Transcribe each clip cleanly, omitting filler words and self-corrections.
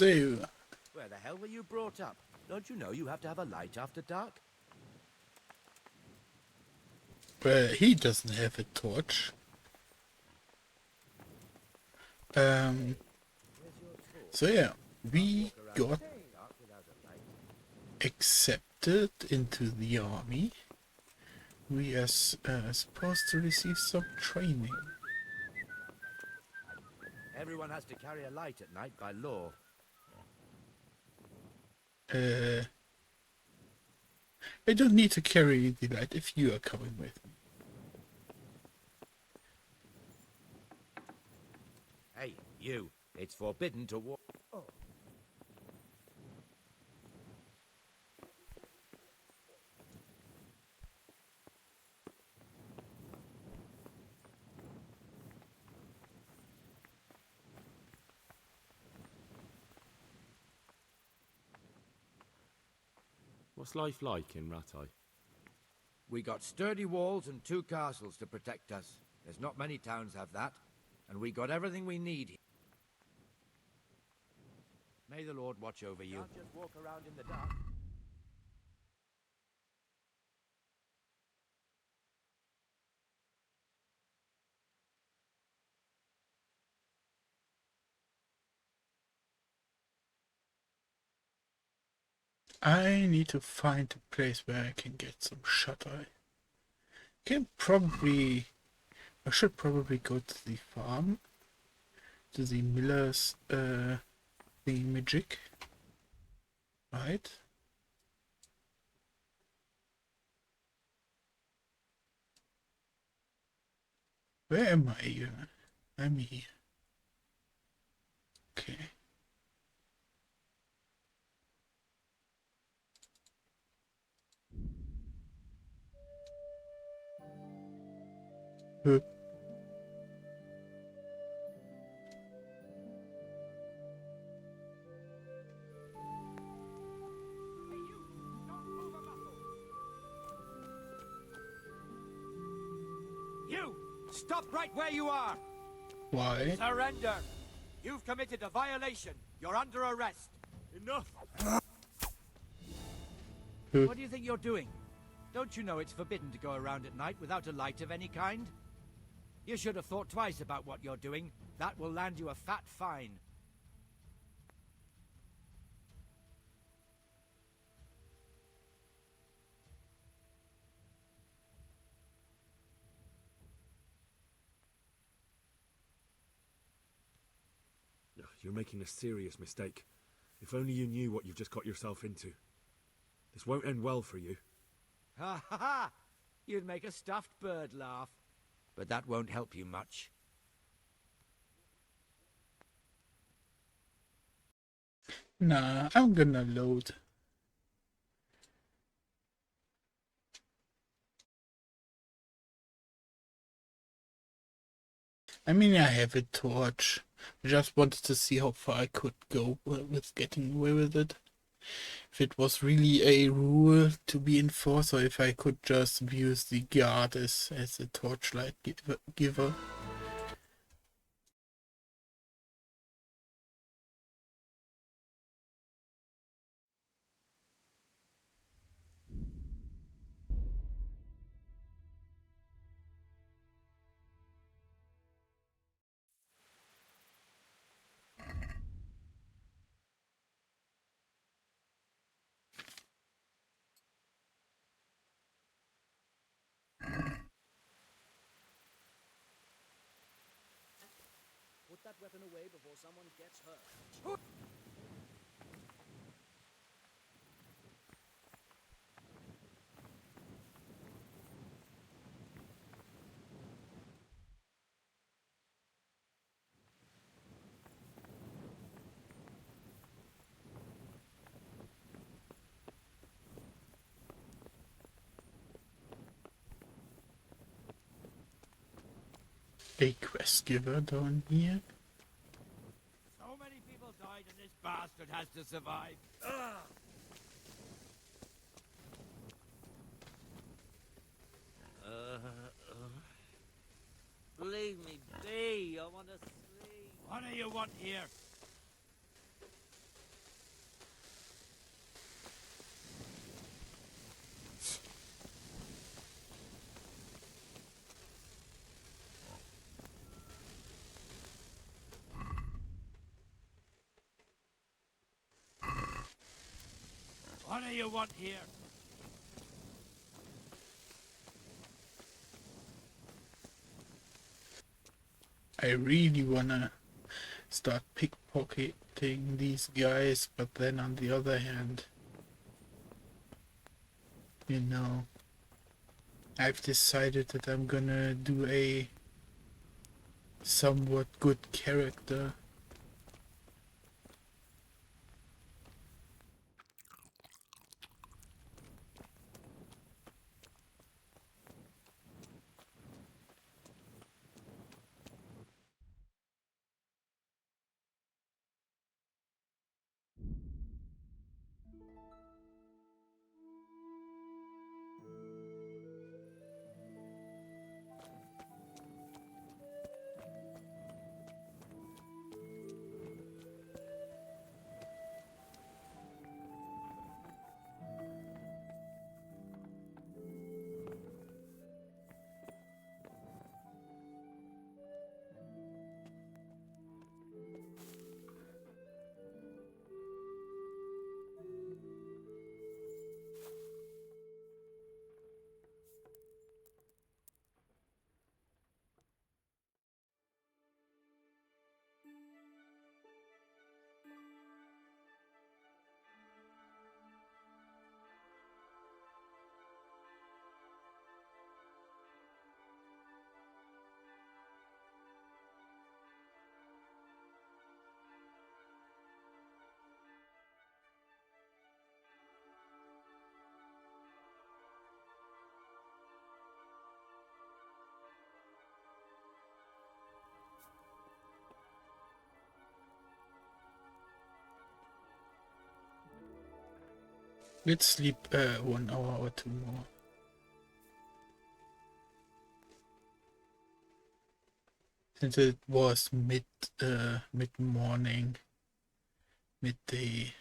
So, Where the hell were you brought up? Don't you know you have to have a light after dark? he doesn't have a torch. So yeah, we got accepted into the army. We are supposed to receive some training. Everyone has to carry a light at night by law. I don't need to carry the light if you are coming with me. Hey, you. It's forbidden to walk. Oh. What's life like in Ratai? We got sturdy walls and 2 castles to protect us. There's not many towns have that. And we got everything we need. May the Lord watch over you. Can't just walk around in the dark. I need to find a place where I can get some shut-eye. I should probably go to the farm, to the miller's thingy-majig, right? Where am I? I'm here. Okay. Huh. You! Stop right where you are! Why? Surrender! You've committed a violation. You're under arrest. Enough! What do you think you're doing? Don't you know it's forbidden to go around at night without a light of any kind? You should have thought twice about what you're doing. That will land you a fat fine. You're making a serious mistake. If only you knew what you've just got yourself into. This won't end well for you. Ha ha ha! You'd make a stuffed bird laugh. But that won't help you much. Nah, I'm gonna load. I mean, I have a torch. I just wanted to see how far I could go with getting away with it. If it was really a rule to be enforced, or if I could just use the guard as a torchlight giver. Put that weapon away before someone gets hurt. A quest giver down here. So many people died and this bastard has to survive. Ugh. Leave me be. I want to sleep. What do you want here? you want here? I really wanna start pickpocketing these guys, but then on the other hand, you know, I've decided that I'm gonna do a somewhat good character. Let's sleep 1 hour or 2 more. Since it was mid morning, midday.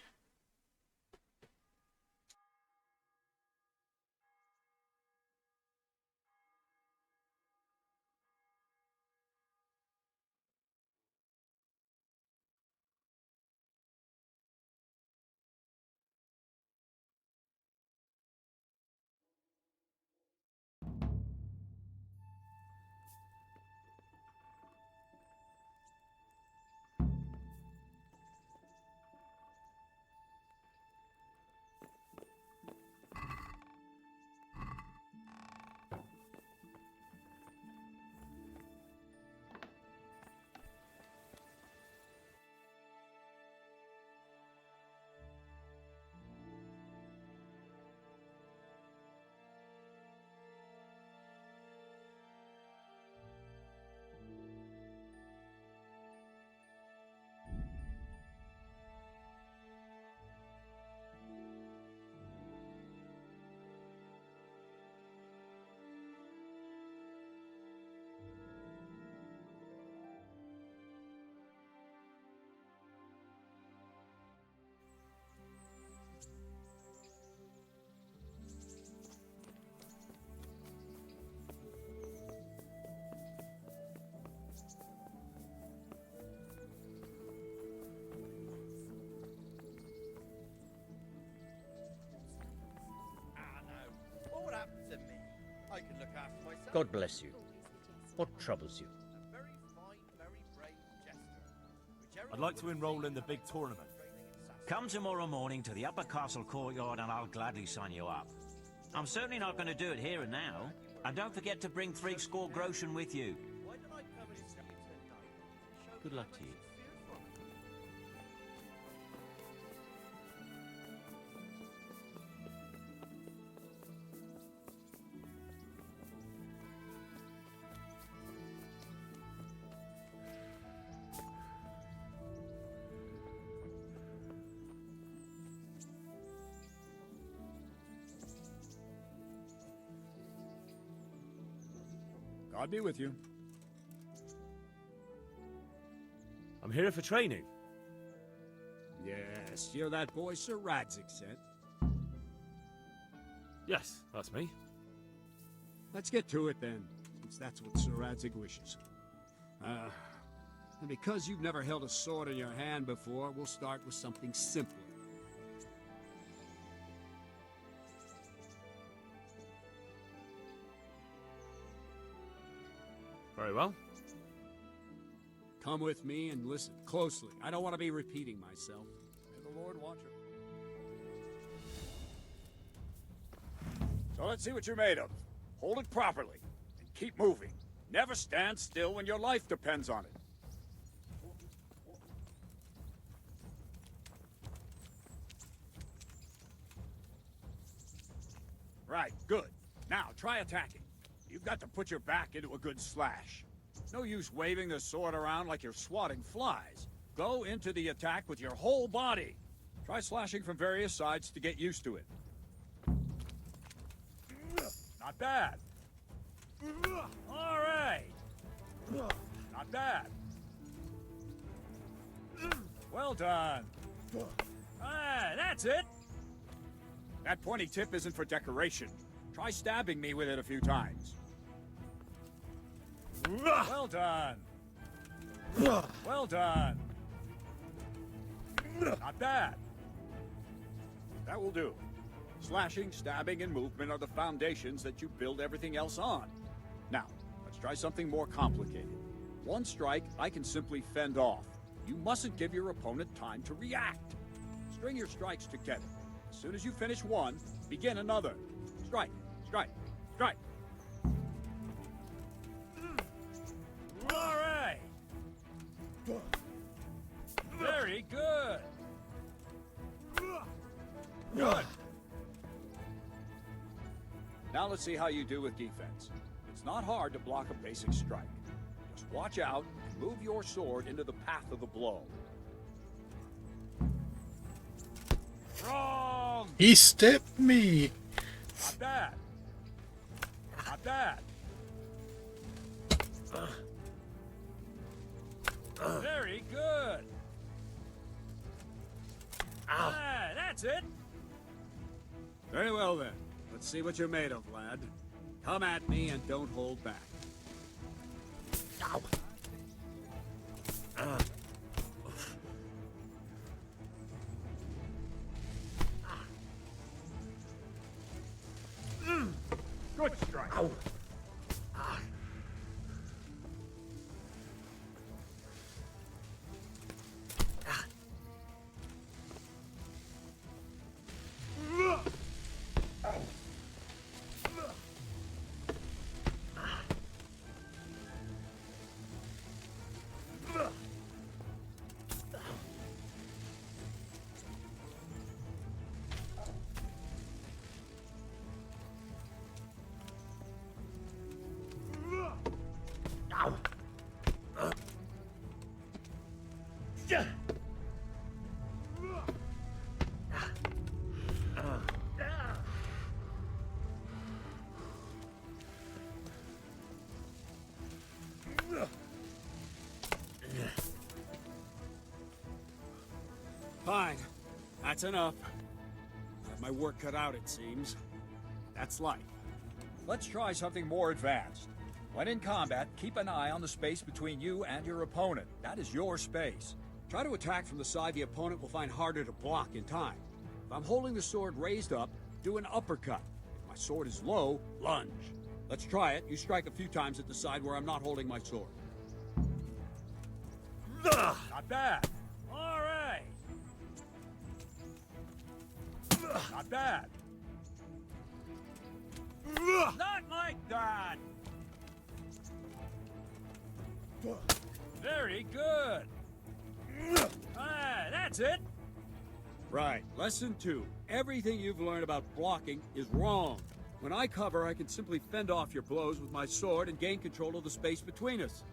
Ah, no. What would happen to me? I can look after myself. God bless you. What troubles you? A very fine, very brave jester. Whichever I'd like to would enroll say in the big having tournament. training in Sassi. Come tomorrow morning to the upper castle courtyard and I'll gladly sign you up. I'm certainly not going to do it here and now. And don't forget to bring 3 score groschen with you. Why don't I come and see you tonight? Show Good me luck how to you. much fear from it. God be with you. I'm here for training. Yes, you're that boy Sir Radzik sent. Yes, that's me. Let's get to it then, since that's what Sir Radzik wishes. And because you've never held a sword in your hand before, we'll start with something simpler. Very well. Come with me and listen closely. I don't want to be repeating myself. May the Lord watch you. So let's see what you're made of. Hold it properly and keep moving. Never stand still when your life depends on it. Right, good. Now, try attacking. You've got to put your back into a good slash. No use waving the sword around like you're swatting flies. Go into the attack with your whole body. Try slashing from various sides to get used to it. Not bad. All right. Not bad. Well done. Ah, that's it. That pointy tip isn't for decoration. Try stabbing me with it a few times. Well done. Well done. Not bad. That will do. Slashing, stabbing, and movement are the foundations that you build everything else on. Now, let's try something more complicated. One strike, I can simply fend off. You mustn't give your opponent time to react. String your strikes together. As soon as you finish one, begin another. Strike, strike, strike. All right. Very good. Good. Now let's see how you do with defense. It's not hard to block a basic strike. Just watch out and move your sword into the path of the blow. Wrong! He stabbed me! Not bad. Not bad. Very good. Ah, that's it. Very well then. Let's see what you're made of, lad. Come at me and don't hold back. Ow. Good strike. Ow. Fine. That's enough. Got my work cut out, it seems. That's life. Let's try something more advanced. When in combat, keep an eye on the space between you and your opponent. That is your space. Try to attack from the side the opponent will find harder to block in time. If I'm holding the sword raised up, do an uppercut. If my sword is low, lunge. Let's try it. You strike a few times at the side where I'm not holding my sword. Not bad. All right. Not bad. Not like that. Very good. Ah, that's it. Right. Lesson 2. Everything you've learned about blocking is wrong. When I cover, I can simply fend off your blows with my sword and gain control of the space between us.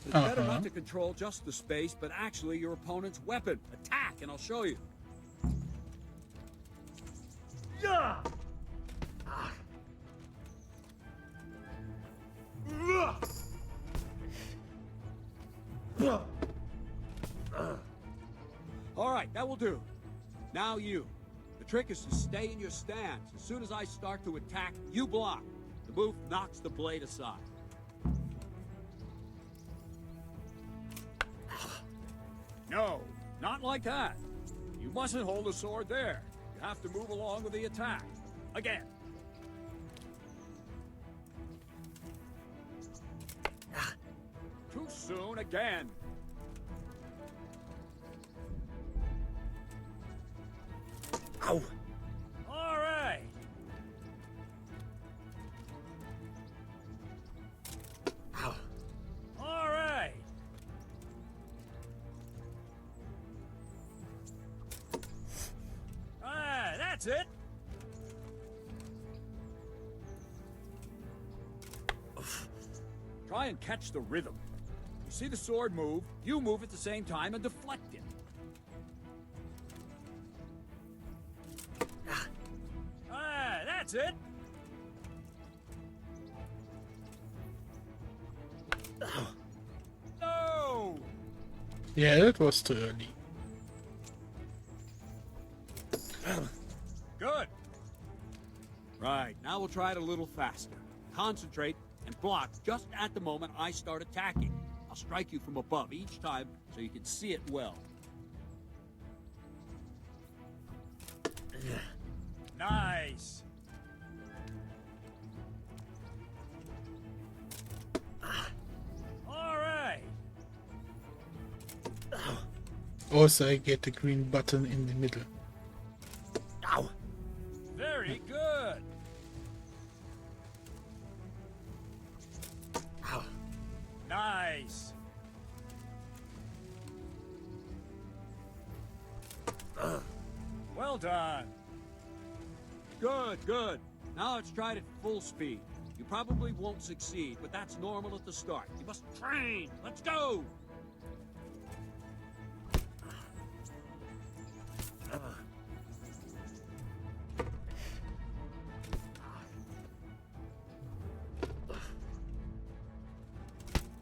It's better not to control just the space, but actually your opponent's weapon. Attack, and I'll show you. Yeah! All right, that will do. Now you. The trick is to stay in your stance. As soon as I start to attack, you block. The move knocks the blade aside. No, not like that. You mustn't hold the sword there. You have to move along with the attack. Again. soon again. Ow! All right. Ow! All right. Ah, that's it. Try and catch the rhythm. You see the sword move, you move at the same time and deflect it. Ah, that's it. No! Yeah, that was too early. Good. Right, now we'll try it a little faster. Concentrate and block just at the moment I start attacking. I'll strike you from above each time so you can see it well. Nice. All right. Also, I get the green button in the middle. Ow! Very good. Ow! Nice. Well done. Good, good. Now let's try it at full speed. You probably won't succeed, but that's normal at the start. You must train. Let's go.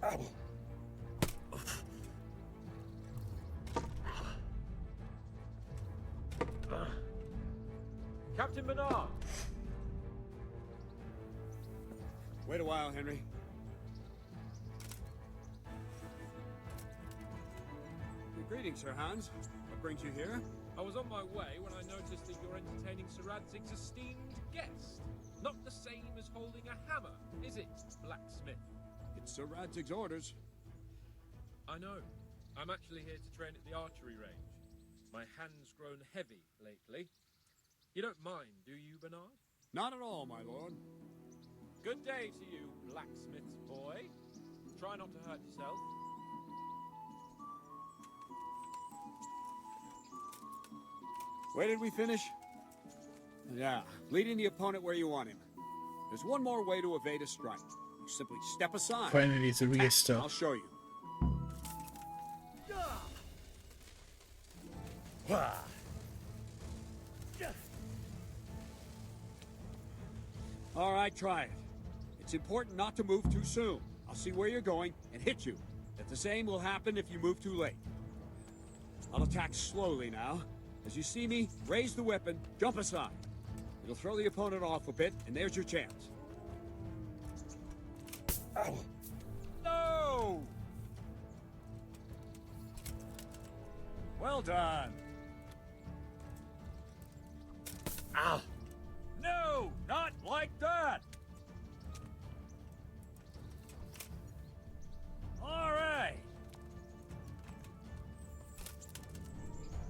Ow! Captain Bernard! Wait a while, Henry. Greetings, Sir Hans. What brings you here? I was on my way when I noticed that you're entertaining Sir Radzig's esteemed guest. Not the same as holding a hammer, is it, blacksmith? It's Sir Radzig's orders. I know. I'm actually here to train at the archery range. My hand's grown heavy lately. You don't mind, do you, Bernard? Not at all, my lord. Good day to you, blacksmith's boy. Try not to hurt yourself. Where did we finish? Yeah, leading the opponent where you want him. There's one more way to evade a strike. You simply step aside. Finally, the real I'll stuff. show you. All right, try it. It's important not to move too soon. I'll see where you're going and hit you. But the same will happen if you move too late. I'll attack slowly now. As you see me, raise the weapon, jump aside. It'll throw the opponent off a bit, and there's your chance. Ow! No! Well done. Ow! No, not like that. All right.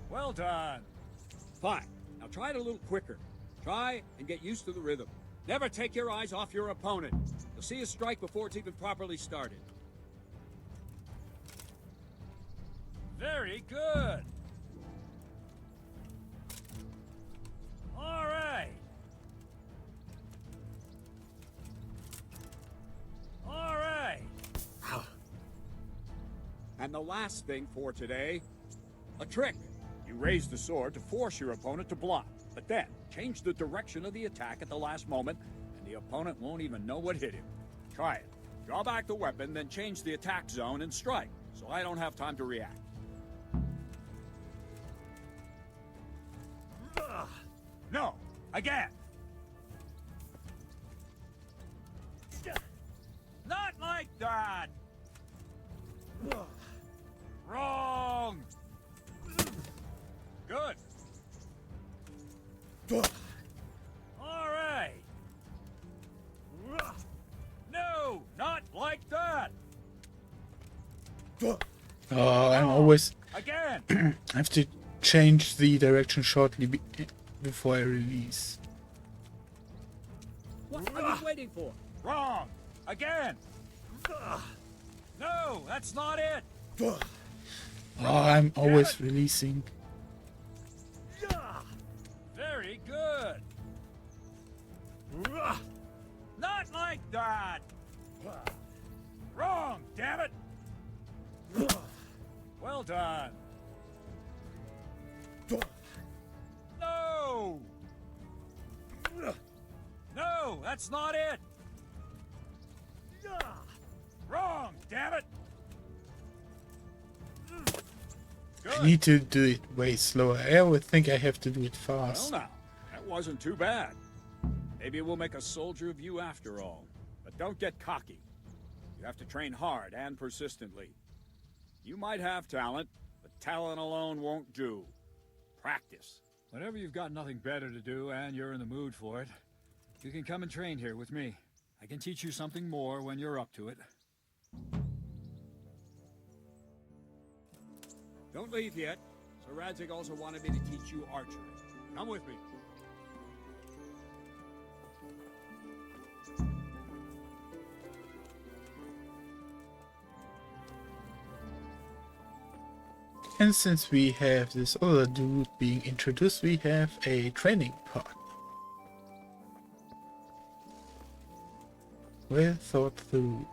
Well done. Fine. Now try it a little quicker. Try and get used to the rhythm. Never take your eyes off your opponent. You'll see a strike before it's even properly started. Very good. All right. All right. Ow! And the last thing for today, a trick. You raise the sword to force your opponent to block, but then change the direction of the attack at the last moment, and the opponent won't even know what hit him. Try it. Draw back the weapon, then change the attack zone and strike, so I don't have time to react. No! Again! Not like that! Wrong! Good. All right. No, not like that. Oh, I'm always... Again! I have to change the direction shortly before I release. What are you waiting for? Wrong! Again! No, that's not it! Oh, I'm always releasing. Very good! Not like that! Wrong, damn it! Well done. No! No, that's not it! Wrong, damn it! I Good. need to do it way slower. I always think I have to do it Well fast. now, that wasn't too bad. Maybe we'll make a soldier of you after all. But don't get cocky. You have to train hard and persistently. You might have talent, but talent alone won't do. Practice. Whenever you've got nothing better to do and you're in the mood for it, you can come and train here with me. I can teach you something more when you're up to it. Don't leave yet. Sir Radzig also wanted me to teach you archery. Come with me. And since we have this other dude being introduced, we have a training part. Well thought through.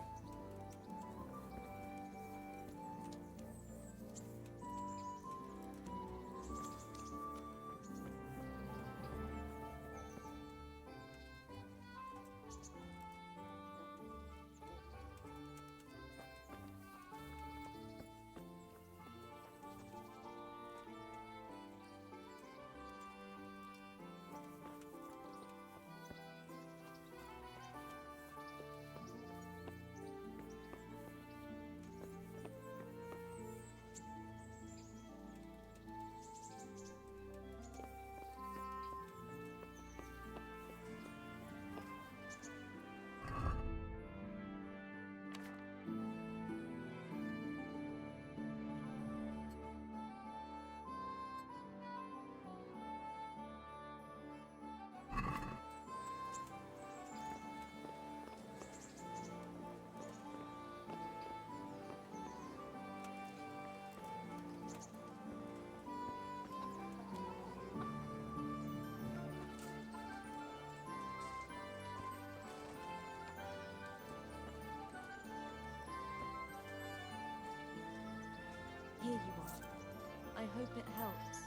Here you are. I hope it helps.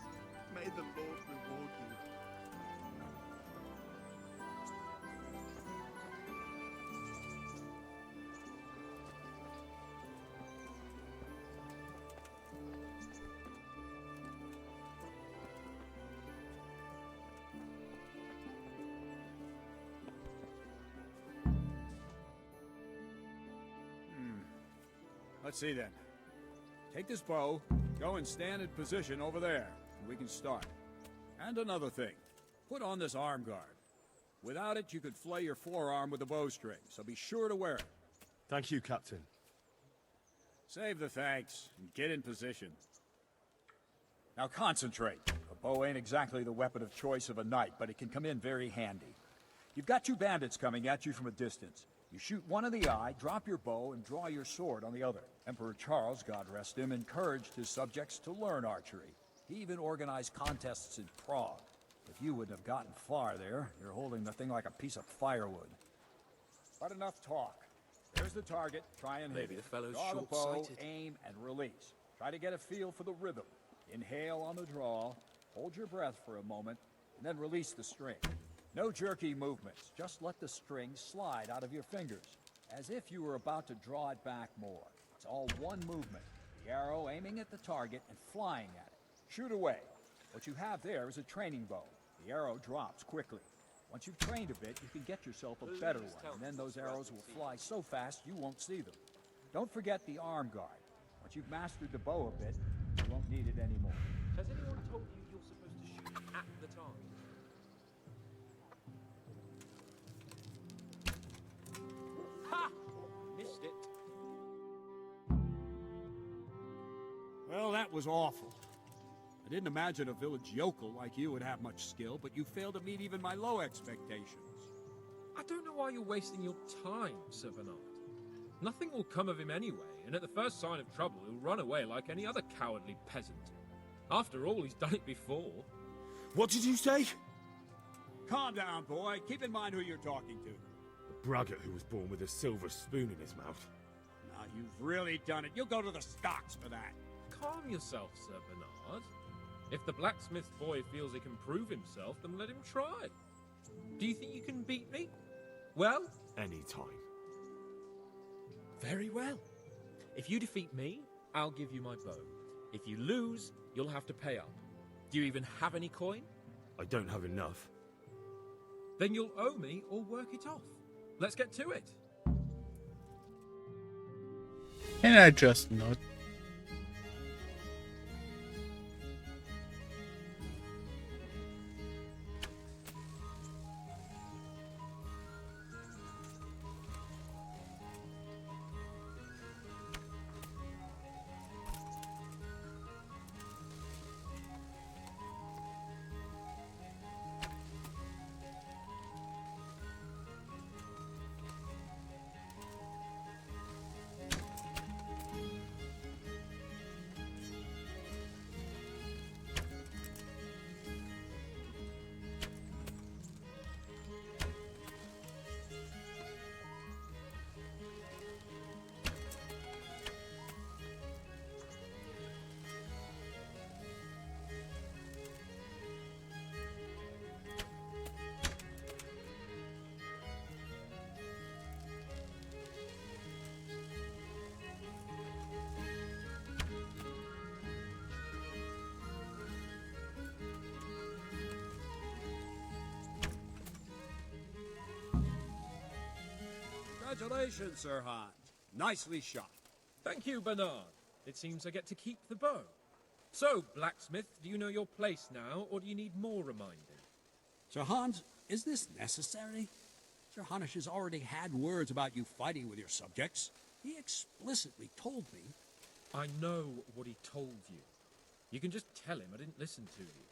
May the Lord reward you. Let's see then. Take this bow, go and stand in position over there, and we can start. And another thing, put on this arm guard. Without it, you could flay your forearm with a bowstring, so be sure to wear it. Thank you, Captain. Save the thanks, and get in position. Now concentrate. A bow ain't exactly the weapon of choice of a knight, but it can come in very handy. You've got two bandits coming at you from a distance. You shoot one in the eye, drop your bow, and draw your sword on the other. Emperor Charles, God rest him, encouraged his subjects to learn archery. He even organized contests in Prague. If you wouldn't have gotten far there, you're holding the thing like a piece of firewood. But enough talk. There's the target. Try and hit Maybe it. the fellow's Draw the bow, short-sighted. aim, and release. Try to get a feel for the rhythm. Inhale on the draw, hold your breath for a moment, and then release the string. No jerky movements. Just let the string slide out of your fingers, as if you were about to draw it back more. It's all one movement. The arrow aiming at the target and flying at it. Shoot away. What you have there is a training bow. The arrow drops quickly. Once you've trained a bit, you can get yourself a better one, and then those arrows will fly so fast you won't see them. Don't forget the arm guard. Once you've mastered the bow a bit, you won't need it anymore. Has anyone told you you're supposed to shoot at the target? Ha! Missed it. That was awful. I didn't imagine a village yokel like you would have much skill, but you failed to meet even my low expectations. I don't know why you're wasting your time, Sir Bernard. Nothing will come of him anyway, and at the first sign of trouble, he'll run away like any other cowardly peasant. After all, he's done it before. What did you say? Calm down, boy. Keep in mind who you're talking to. A braggart who was born with a silver spoon in his mouth. Now, you've really done it. You'll go to the stocks for that. Calm yourself, Sir Bernard. If the blacksmith boy feels he can prove himself, then let him try. Do you think you can beat me? Well? Anytime. Very well. If you defeat me, I'll give you my bow. If you lose, you'll have to pay up. Do you even have any coin? I don't have enough. Then you'll owe me or work it off. Let's get to it. Can I just not? Congratulations, Sir Hans. Nicely shot. Thank you, Bernard. It seems I get to keep the bow. So, blacksmith, do you know your place now, or do you need more reminding? Sir Hans, is this necessary? Sir Hanush has already had words about you fighting with your subjects. He explicitly told me. I know what he told you. You can just tell him I didn't listen to you.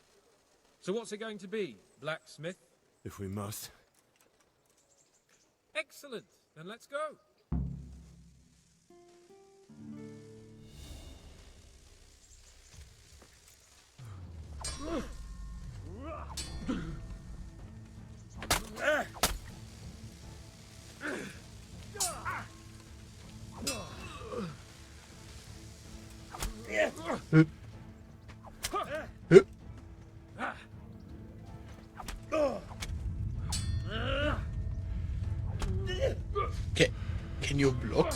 So what's it going to be, blacksmith? If we must. Excellent. Then let's go. Can you block?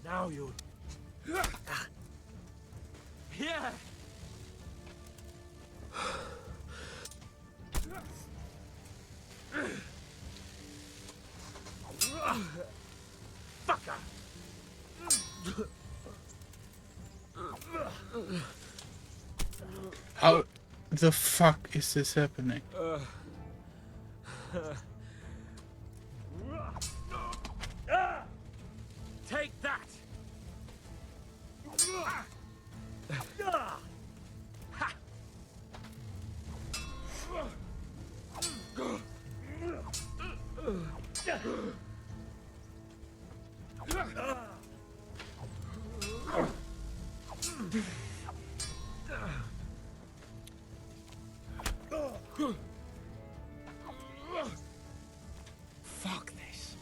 Now you. Yeah. Fucker. How the fuck is this happening? Take that. Fuck this.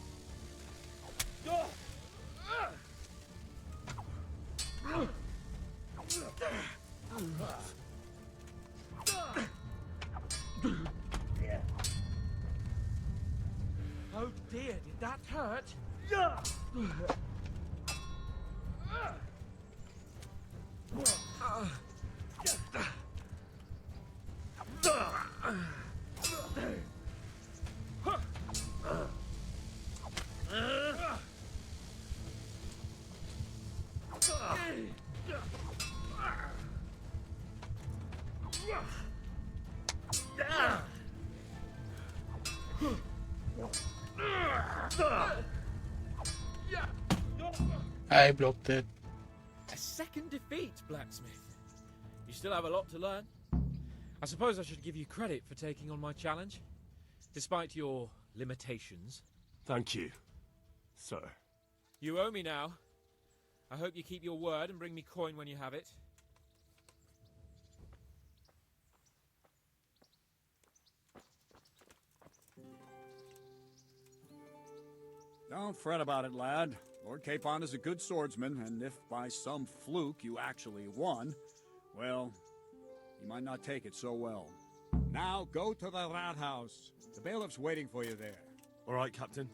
Oh dear, did that hurt? I blocked it. A second defeat, Blacksmith. You still have a lot to learn. I suppose I should give you credit for taking on my challenge, despite your limitations. Thank you, sir. You owe me now. I hope you keep your word and bring me coin when you have it. Don't fret about it, lad. Lord Capon is a good swordsman, and if by some fluke you actually won, well, he might not take it so well. Now go to the rat house. The bailiff's waiting for you there. All right, Captain.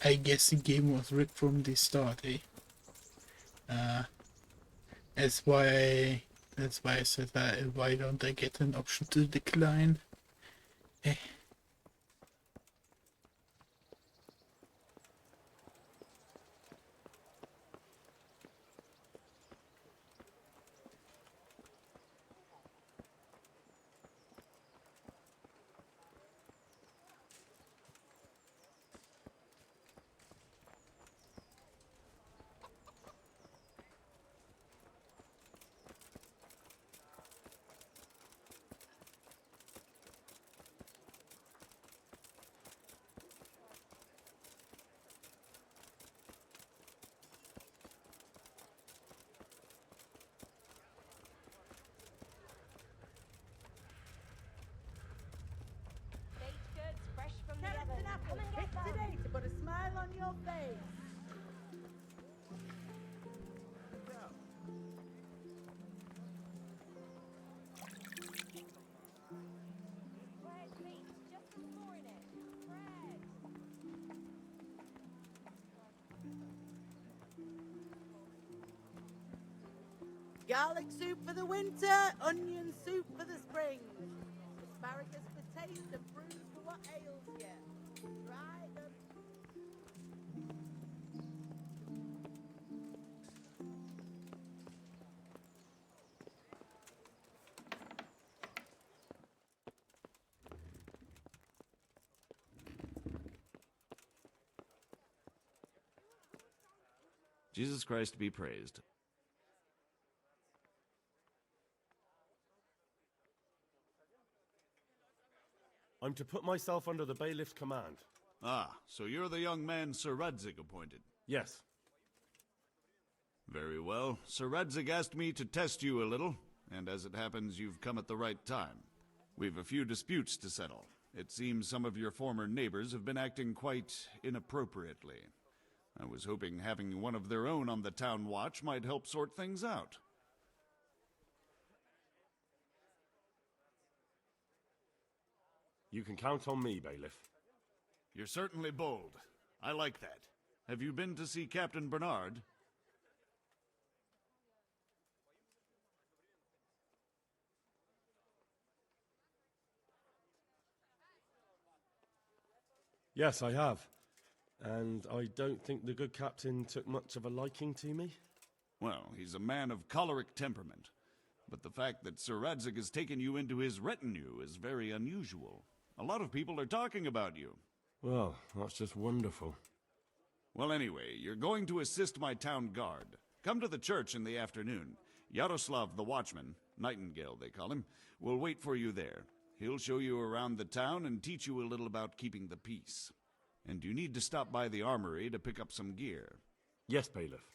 I guess the game was rigged from the start, eh? That's why I said that. Why don't I get an option to decline? Eh. Today to put a smile on your face. Garlic soup for the winter, onion soup for the spring. Asparagus for taste and prunes for what ails you. Try them. Jesus Christ be praised. I'm to put myself under the bailiff's command. Ah, so you're the young man Sir Radzig appointed. Yes. Very well. Sir Radzig asked me to test you a little, and as it happens, you've come at the right time. We've a few disputes to settle. It seems some of your former neighbors have been acting quite inappropriately. I was hoping having one of their own on the town watch might help sort things out. You can count on me, bailiff. You're certainly bold. I like that. Have you been to see Captain Bernard? Yes, I have. And I don't think the good captain took much of a liking to me. Well, he's a man of choleric temperament. But the fact that Sir Radzig has taken you into his retinue is very unusual. A lot of people are talking about you. Well, that's just wonderful. Well, anyway, you're going to assist my town guard. Come to the church in the afternoon. Yaroslav the watchman, Nightingale they call him, will wait for you there. He'll show you around the town and teach you a little about keeping the peace. And you need to stop by the armory to pick up some gear. Yes, bailiff.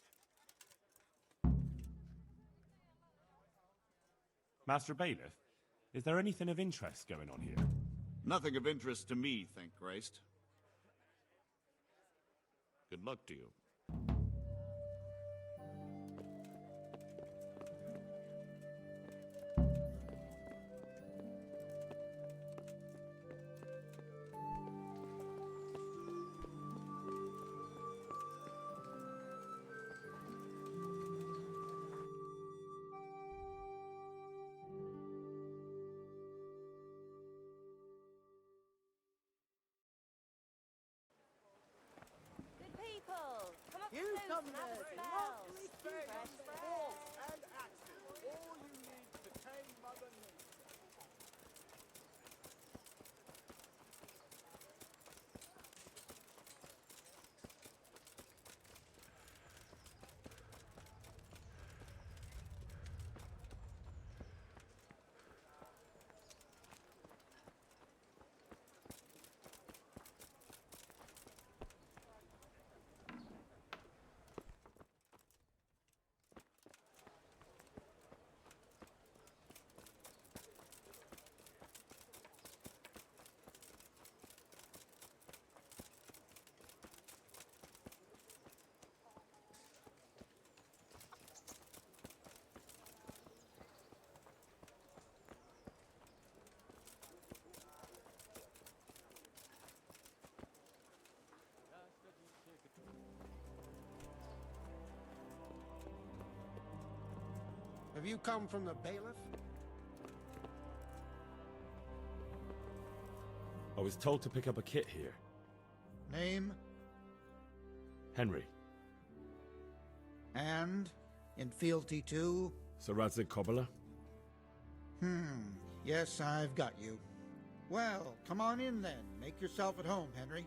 Master Bailiff, is there anything of interest going on here? Nothing of interest to me, thank Christ. Good luck to you. numbers, lovely Spades, forks, and axes. All you need to tame Mother Nature. Have you come from the bailiff? I was told to pick up a kit here. Name? Henry. And? In fealty to? Sir Radzig Kobyla? Yes, I've got you. Well, come on in then. Make yourself at home, Henry.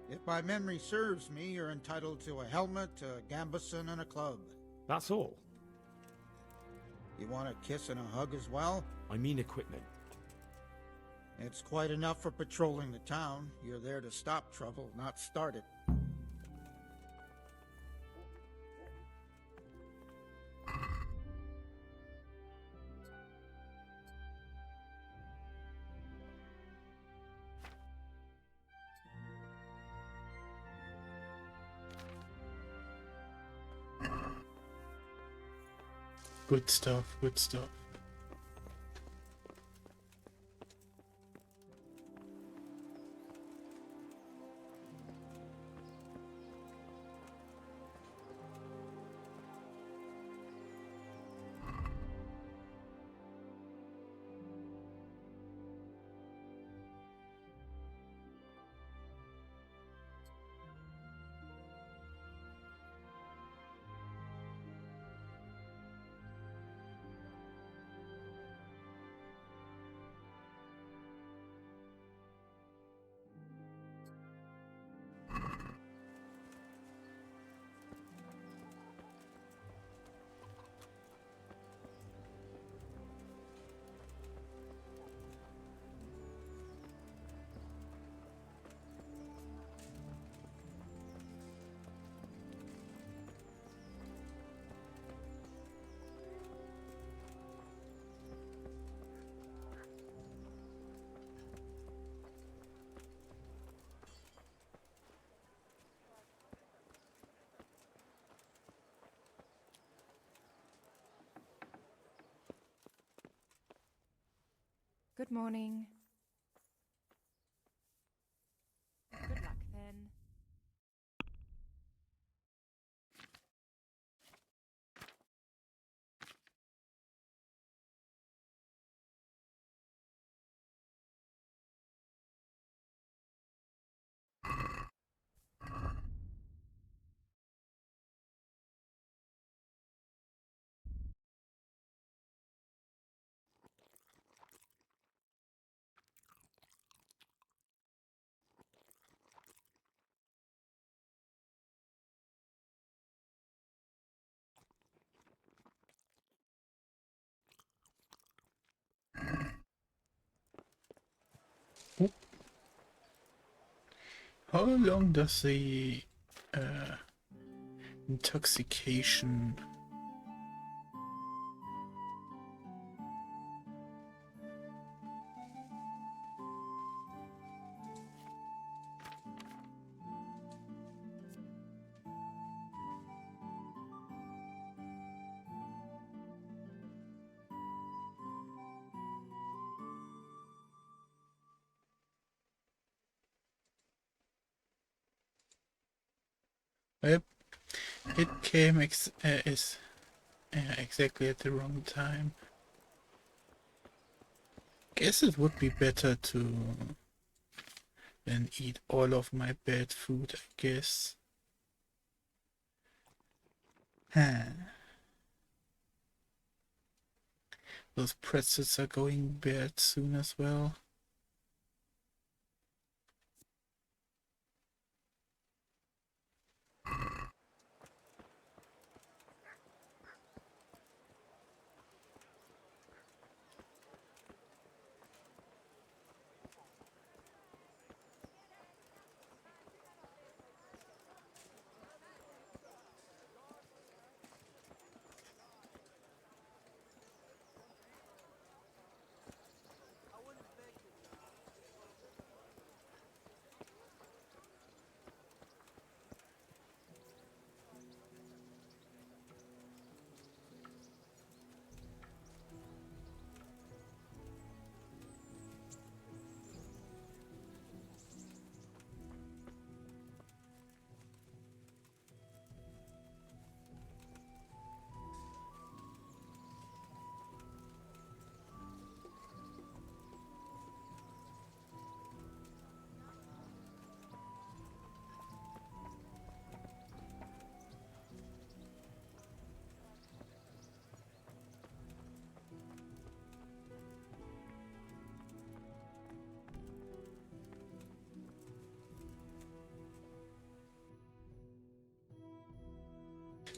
If my memory serves me, you're entitled to a helmet, a gambeson, and a club. That's all? You want a kiss and a hug as well? I mean equipment. It's quite enough for patrolling the town. You're there to stop trouble, not start it. Good stuff, good stuff. Good morning. Good luck then. How long does the intoxication Yep, it came exactly at the wrong time. Guess it would be better to then eat all of my bad food, I guess. Those pretzels are going bad soon as well.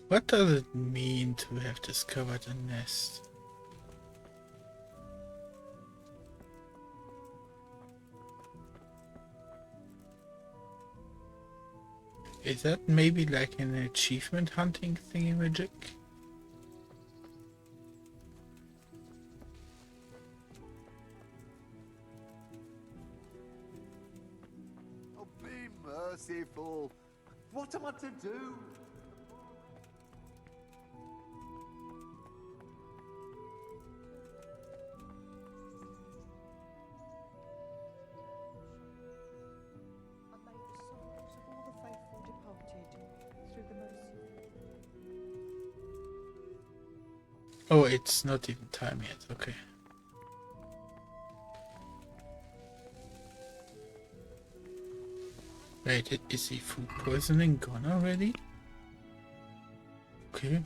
What does it mean to have discovered a nest? Is that maybe like an achievement hunting thingamajig? Oh, be merciful. What am I to do? Oh, it's not even time yet, okay. Wait, is the food poisoning gone already? Okay.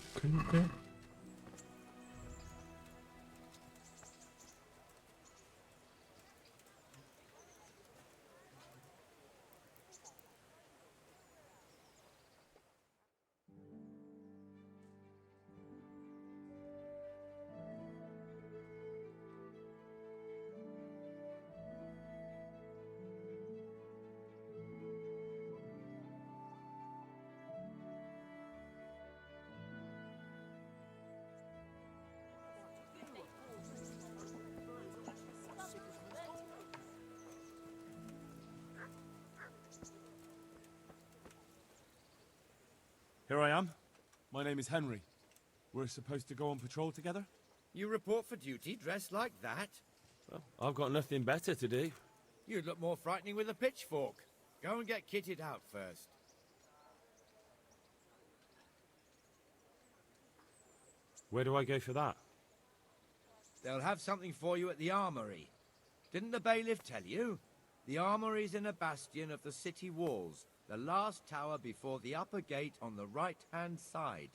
Here I am. My name is Henry. We're supposed to go on patrol together? You report for duty dressed like that? Well, I've got nothing better to do. You'd look more frightening with a pitchfork. Go and get kitted out first. Where do I go for that? They'll have something for you at the armory. Didn't the bailiff tell you? The armory's in a bastion of the city walls, the last tower before the upper gate on the right-hand side.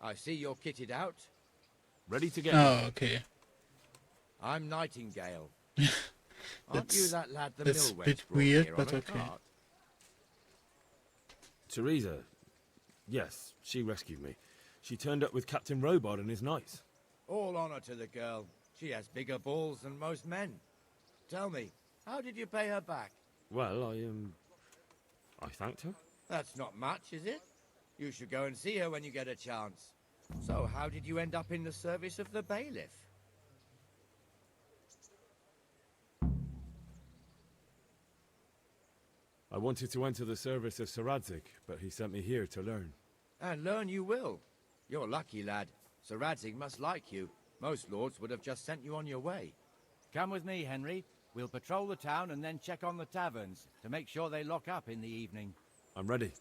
I see you're kitted out. Ready to get... Oh, okay. I'm Nightingale. Aren't you that lad the that's a millwright bit brought weird, here but on a okay. cart? Teresa, Yes, she rescued me. She turned up with Captain Robard and his knights. All honor to the girl. She has bigger balls than most men. Tell me, how did you pay her back? Well, I thanked her. That's not much, is it? You should go and see her when you get a chance. So, how did you end up in the service of the bailiff? I wanted to enter the service of Sir Radzig, but he sent me here to learn. And learn you will. You're lucky, lad. Sir Radzig must like you. Most lords would have just sent you on your way. Come with me, Henry. We'll patrol the town and then check on the taverns to make sure they lock up in the evening. I'm ready.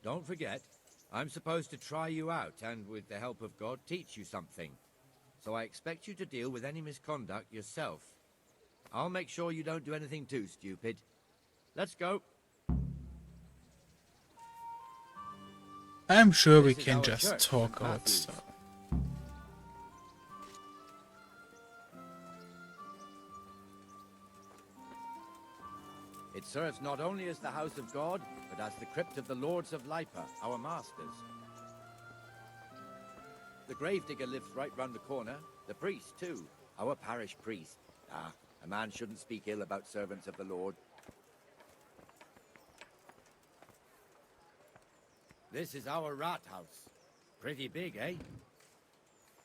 Don't forget, I'm supposed to try you out and, with the help of God, teach you something. So I expect you to deal with any misconduct yourself. I'll make sure you don't do anything too stupid. Let's go. I'm sure we This is can our just church, talk St. out Matthew's. stuff. It serves not only as the house of God, but as the crypt of the lords of Lipa, our masters. The gravedigger lives right round the corner. The priest, too. Our parish priest. Ah, a man shouldn't speak ill about servants of the Lord. This is our rat house. Pretty big, eh?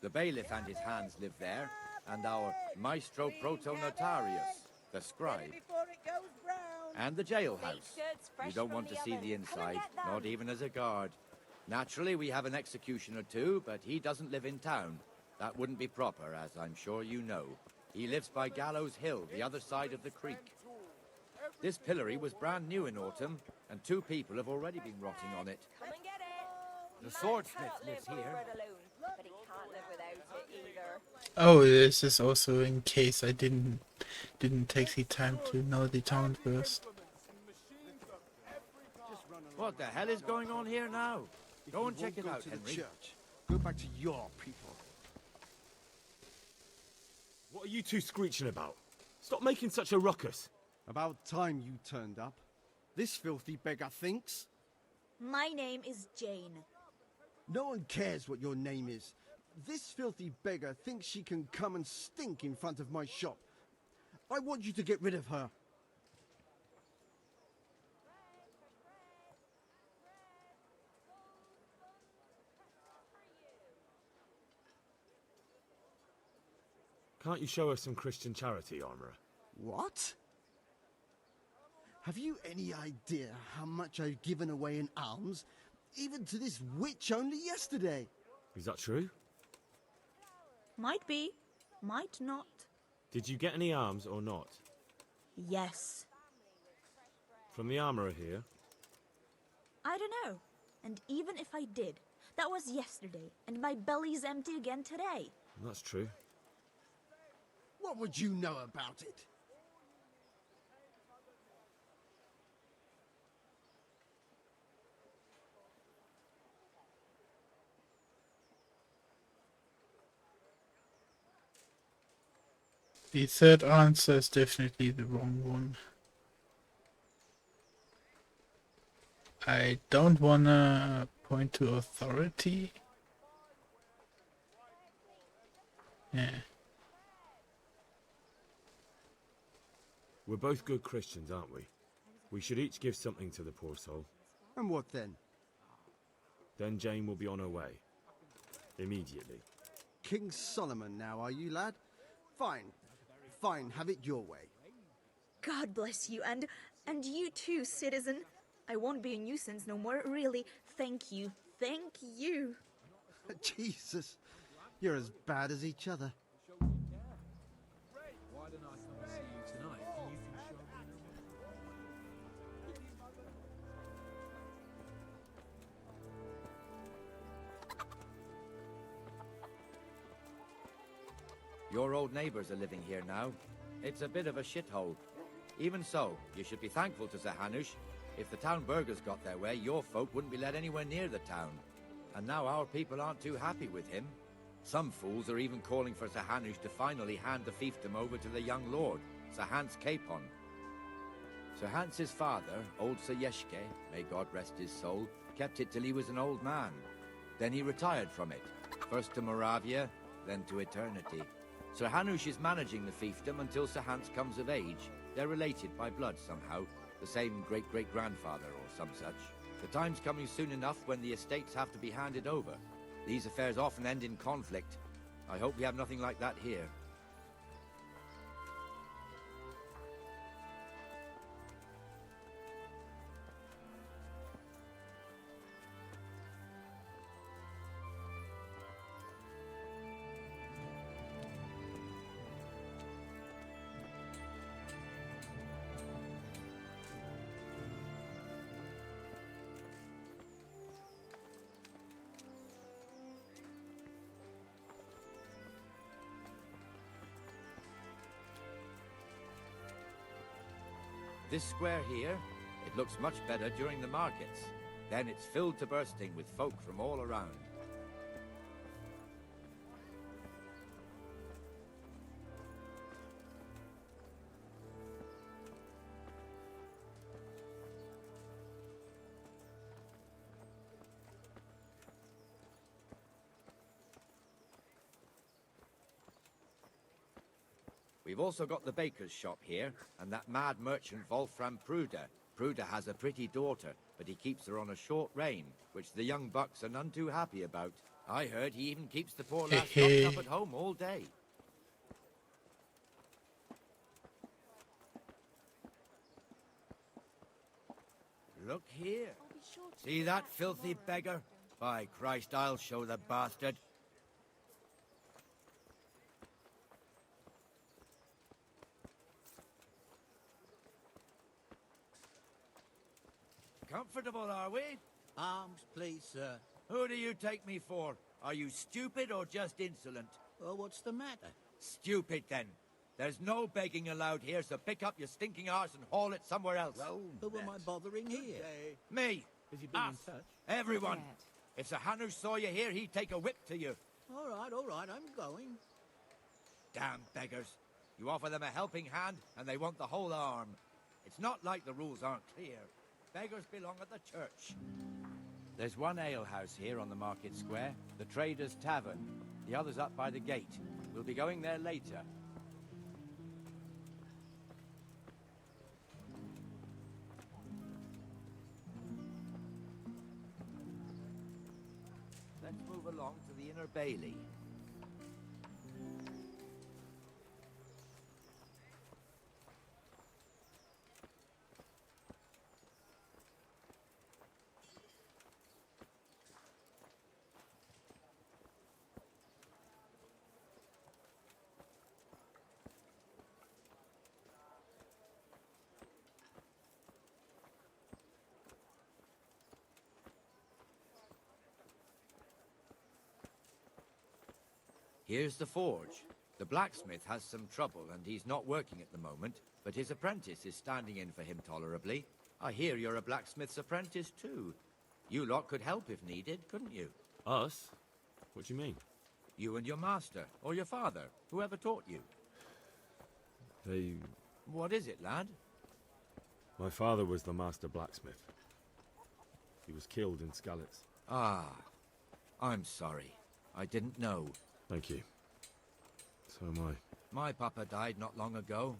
The bailiff and his hands live there, and our maestro proto-notarius, the scribe. And the jailhouse. You don't want to see the inside, not even as a guard. Naturally, we have an executioner too, but he doesn't live in town. That wouldn't be proper, as I'm sure you know. He lives by Gallows Hill, the other side of the creek. This pillory was brand new in autumn, and 2 people have already been rotting on it. Come and get it. The swordsmith lives here. But he can't live without it either. Oh, this is also in case I didn't take the time to know the town first. What the hell is going on here now? Go and check it out, to the Henry. church. Go back to your people. What are you two screeching about? Stop making such a ruckus. About time you turned up. This filthy beggar thinks. My name is Jane. No one cares what your name is. This filthy beggar thinks she can come and stink in front of my shop. I want you to get rid of her. Can't you show us some Christian charity, Armourer? What? Have you any idea how much I've given away in alms? Even to this witch only yesterday. Is that true? Might be, might not. Did you get any arms or not? Yes. From the Armourer here? I don't know. And even if I did, that was yesterday, and my belly's empty again today. That's true. What would you know about it? The third answer is definitely the wrong one. I don't wanna point to authority. Yeah. We're both good Christians, aren't we? We should each give something to the poor soul. And what then? Then Jane will be on her way. Immediately. King Solomon now, are you, lad? Fine. Fine, have it your way. God bless you, and you too, citizen. I won't be a nuisance no more, really. Thank you. Thank you. Jesus, you're as bad as each other. Why don't I come and see you tonight, and you can show me Your old neighbors are living here now. It's a bit of a shithole. Even so, you should be thankful to Sir Hanush. If the town burghers got their way, your folk wouldn't be let anywhere near the town. And now our people aren't too happy with him. Some fools are even calling for Sir Hanush to finally hand the fiefdom over to the young lord, Sir Hans Capon. Sir Hans's father, old Sir Yeshke, may God rest his soul, kept it till he was an old man. Then he retired from it, first to Moravia, then to eternity. Sir Hanush is managing the fiefdom until Sir Hans comes of age. They're related by blood somehow, the same great-great-grandfather or some such. The time's coming soon enough when the estates have to be handed over. These affairs often end in conflict. I hope we have nothing like that here. This square here, it looks much better during the markets. Then it's filled to bursting with folk from all around. We've also got the baker's shop here, and that mad merchant Wolfram Pruder. Pruder has a pretty daughter, but he keeps her on a short rein, which the young bucks are none too happy about. I heard he even keeps the poor lass locked up at home all day. Look here. See that filthy beggar? By Christ, I'll show the bastard. Comfortable, are we? Arms, please, sir. Who do you take me for? Are you stupid or just insolent? Well, what's the matter? Stupid, then. There's no begging allowed here, so pick up your stinking arse and haul it somewhere else. Well, who am I bothering here? Me. Has he been Us. in touch? Everyone. If Sir Hanush saw you here, he'd take a whip to you. All right, I'm going. Damn beggars. You offer them a helping hand, and they want the whole arm. It's not like the rules aren't clear. Beggars belong at the church. There's one alehouse here on the market square, the Trader's Tavern. The other's up by the gate. We'll be going there later. Let's move along to the Inner Bailey. Here's the forge. The blacksmith has some trouble and he's not working at the moment, but his apprentice is standing in for him tolerably. I hear you're a blacksmith's apprentice too. You lot could help if needed, couldn't you? Us? What do you mean? You and your master, or your father, whoever taught you. They... What is it, lad? My father was the master blacksmith. He was killed in Skalitz. Ah, I'm sorry. I didn't know. Thank you. So am I. My papa died not long ago.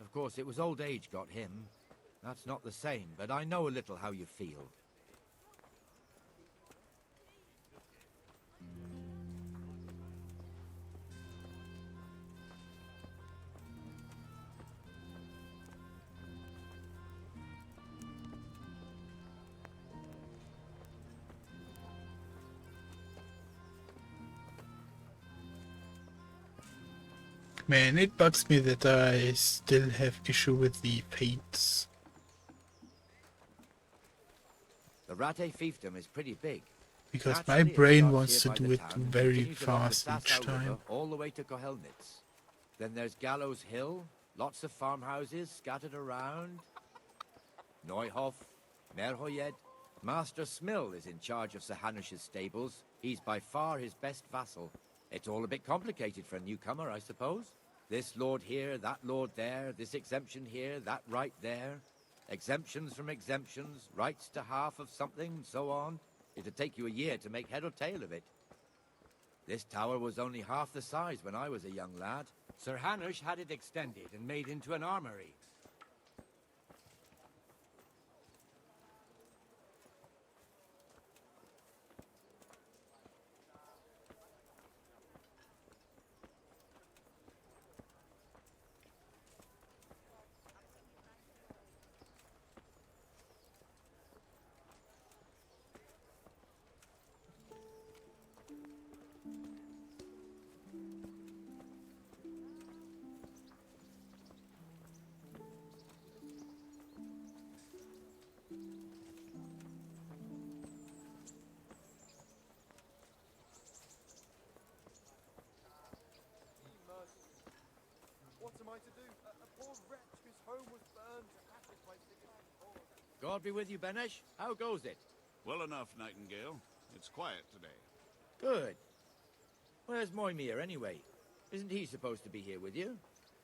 Of course, it was old age got him. That's not the same, but I know a little how you feel. Man, it bugs me that I still have issue with the fates. The Rate fiefdom is pretty big. Because my Naturally, it brain starts wants to here by do the it town and very continues along the fast each Sasau River time. all the way to Kohelnitz. Then there's Gallows Hill, lots of farmhouses scattered around. Neuhof, Merhoyed. Master Smill is in charge of Sir Hanush's stables. He's by far his best vassal. It's all a bit complicated for a newcomer, I suppose. This lord here, that lord there, this exemption here, that right there. Exemptions from exemptions, rights to half of something, so on. It'd take you a year to make head or tail of it. This tower was only half the size when I was a young lad. Sir Hanush had it extended and made into an armory. What am I to do? A poor wretch whose home was burned to ashes by Sigismund Horde. God be with you, Benesh. How goes it? Well enough, Nightingale. It's quiet today. Good. Where's Moimir, anyway? Isn't he supposed to be here with you?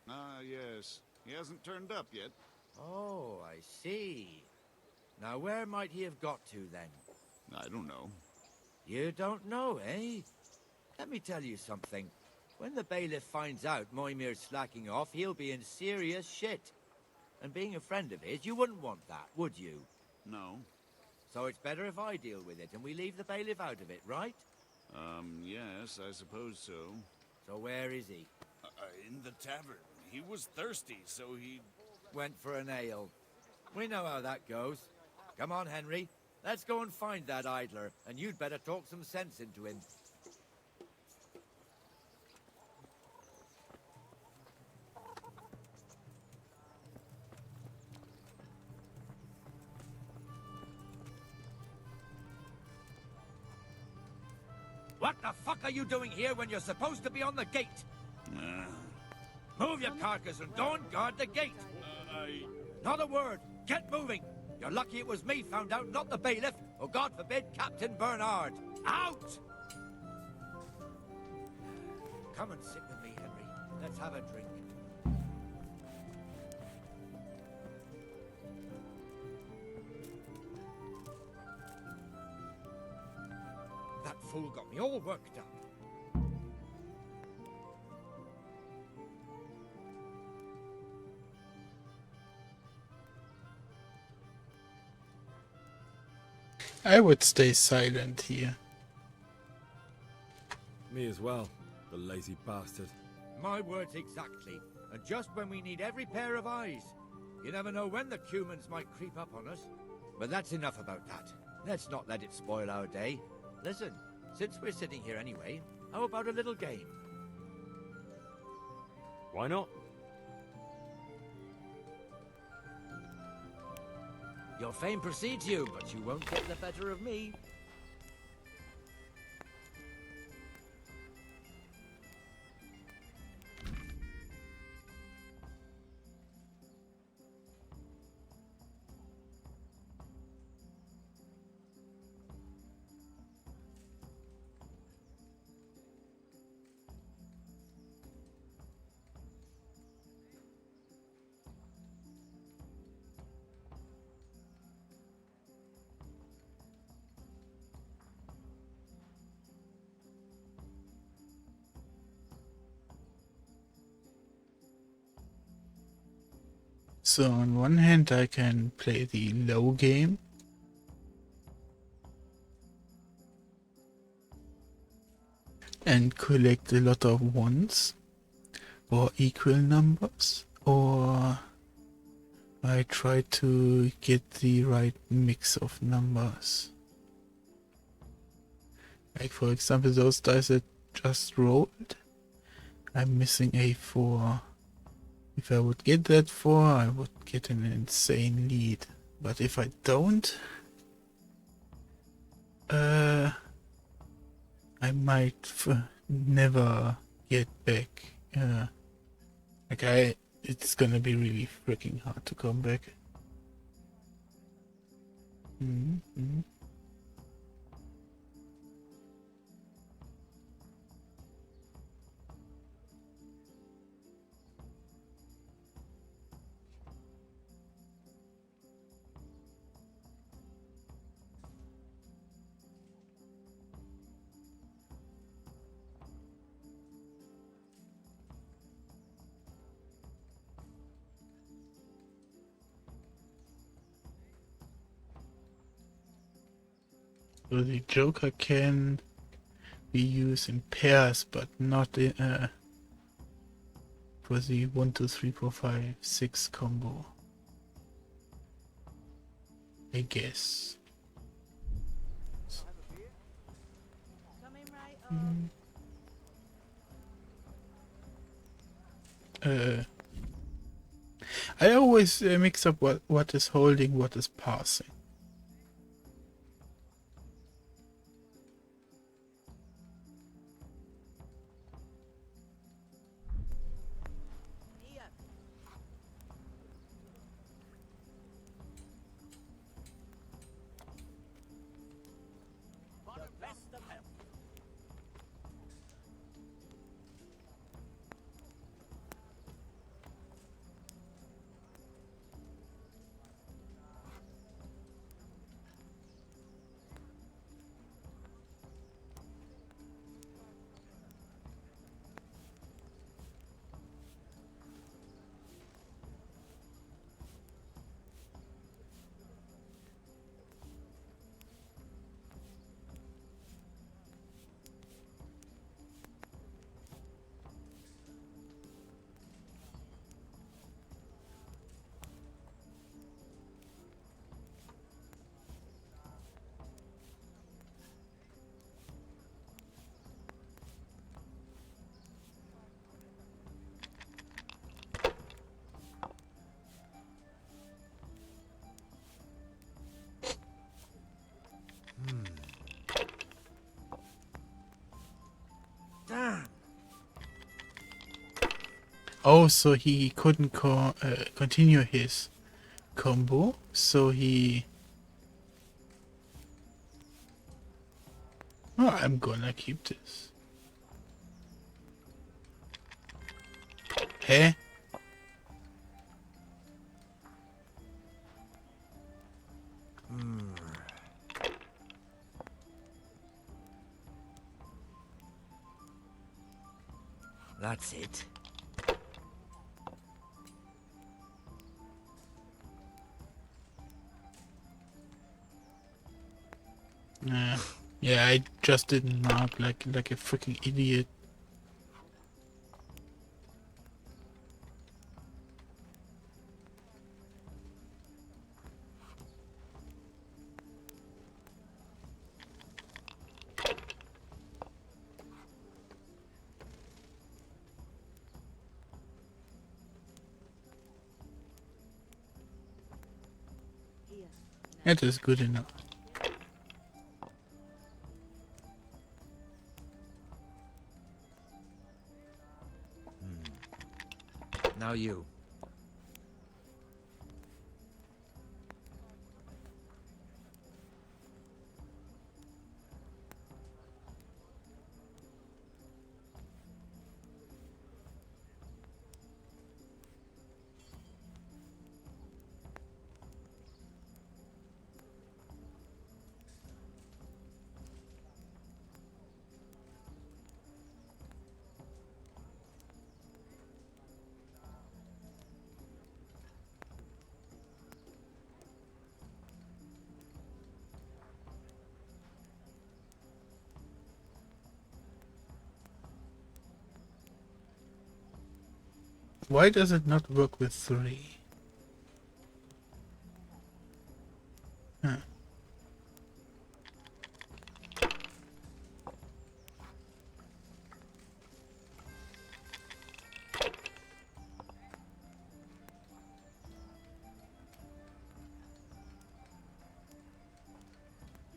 Ah, yes. He hasn't turned up yet. Oh, I see. Now, where might he have got to, then? I don't know. You don't know, eh? Let me tell you something. When the bailiff finds out Moimir's slacking off, he'll be in serious shit. And being a friend of his, you wouldn't want that, would you? No. So it's better if I deal with it and we leave the bailiff out of it, right? Yes, I suppose so. So where is he? In the tavern. He was thirsty, so he... Went for an ale. We know how that goes. Come on, Henry. Let's go and find that idler, and you'd better talk some sense into him. What the fuck are you doing here when you're supposed to be on the gate? Move your carcass and don't guard the gate. Not a word. Get moving. You're lucky it was me found out, not the bailiff, or God forbid, Captain Bernard. Out! Come and sit with me, Henry. Let's have a drink. That fool got me all worked up. I would stay silent here. Me as well, the lazy bastard. My words exactly. And just when we need every pair of eyes. You never know when the Cumans might creep up on us. But that's enough about that. Let's not let it spoil our day. Listen, since we're sitting here anyway, how about a little game? Why not? Your fame precedes you, but you won't get the better of me. So on one hand I can play the low game. And collect a lot of ones. Or equal numbers. Or I try to get the right mix of numbers. Like for example those dice that just rolled. I'm missing a 4. If I would get that 4, I would get an insane lead. But if I don't, I might never get back. It's gonna be really freaking hard to come back. Mm-hmm. So the Joker can be used in pairs, but not in, for the 1, 2, 3, 4, 5, 6 combo. I guess. I always mix up what is holding, what is passing. Damn. Oh, so he couldn't continue his combo, so he... Oh, I'm gonna keep this. Hey? That's it. Yeah, I just didn't mark like a freaking idiot. That is good enough. Now you. Why does it not work with 3? Huh.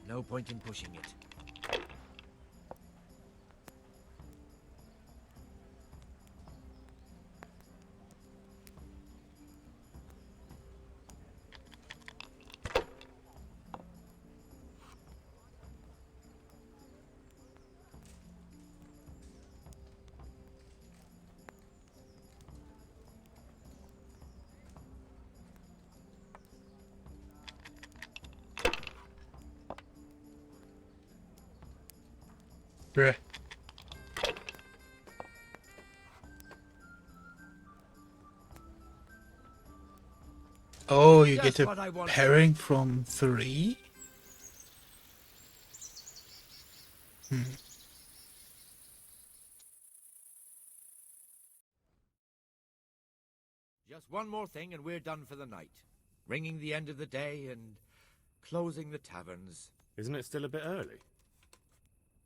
No point in pushing it. Bruh. Oh, you Just get what I a wanted. pairing from 3? Just one more thing and we're done for the night. Ringing the end of the day and closing the taverns. Isn't it still a bit early?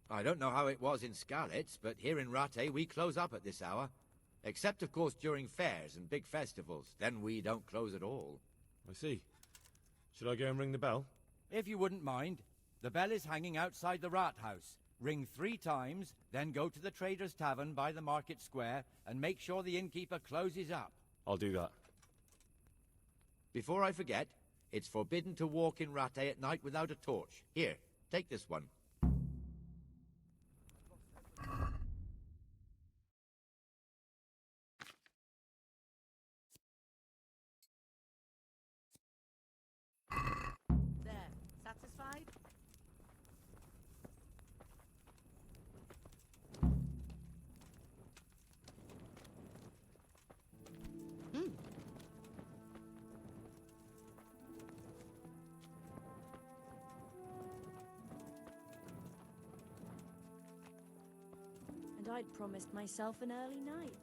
I don't know how it was in Skalitz, but here in Rattay we close up at this hour. Except, of course, during fairs and big festivals. Then we don't close at all. I see. Should I go and ring the bell? If you wouldn't mind. The bell is hanging outside the rat house. Ring 3 times, then go to the Trader's Tavern by the market square and make sure the innkeeper closes up. I'll do that. Before I forget, it's forbidden to walk in Rattay at night without a torch. Here, take this one. There. Satisfied? And I'd promised myself an early night.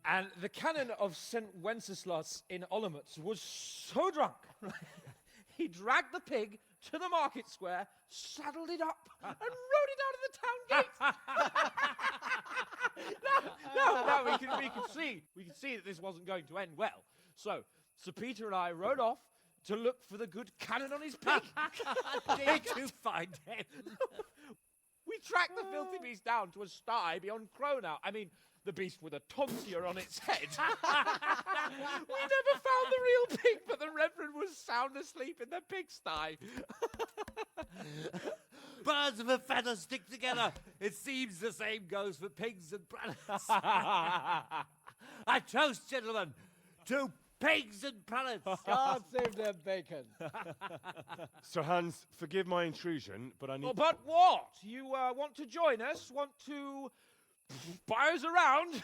And the canon of St. Wenceslas in Olomouc was so drunk, he dragged the pig to the market square, saddled it up, and rode it out of the town gate. No, we can see that this wasn't going to end well. So, Sir Peter and I rode off to look for the good canon on his pig. Did you find him? We tracked the filthy beast down to a sty beyond Cronau. I mean, the beast with a tonsure on its head. We never found the real pig, but the Reverend was sound asleep in the pigsty. Birds of a feather stick together. It seems the same goes for pigs and planets. I toast, gentlemen, to pigs and planets. God save their bacon. Sir Hans, forgive my intrusion, but I need... Oh, but what? You want to join us? Want to buy us around?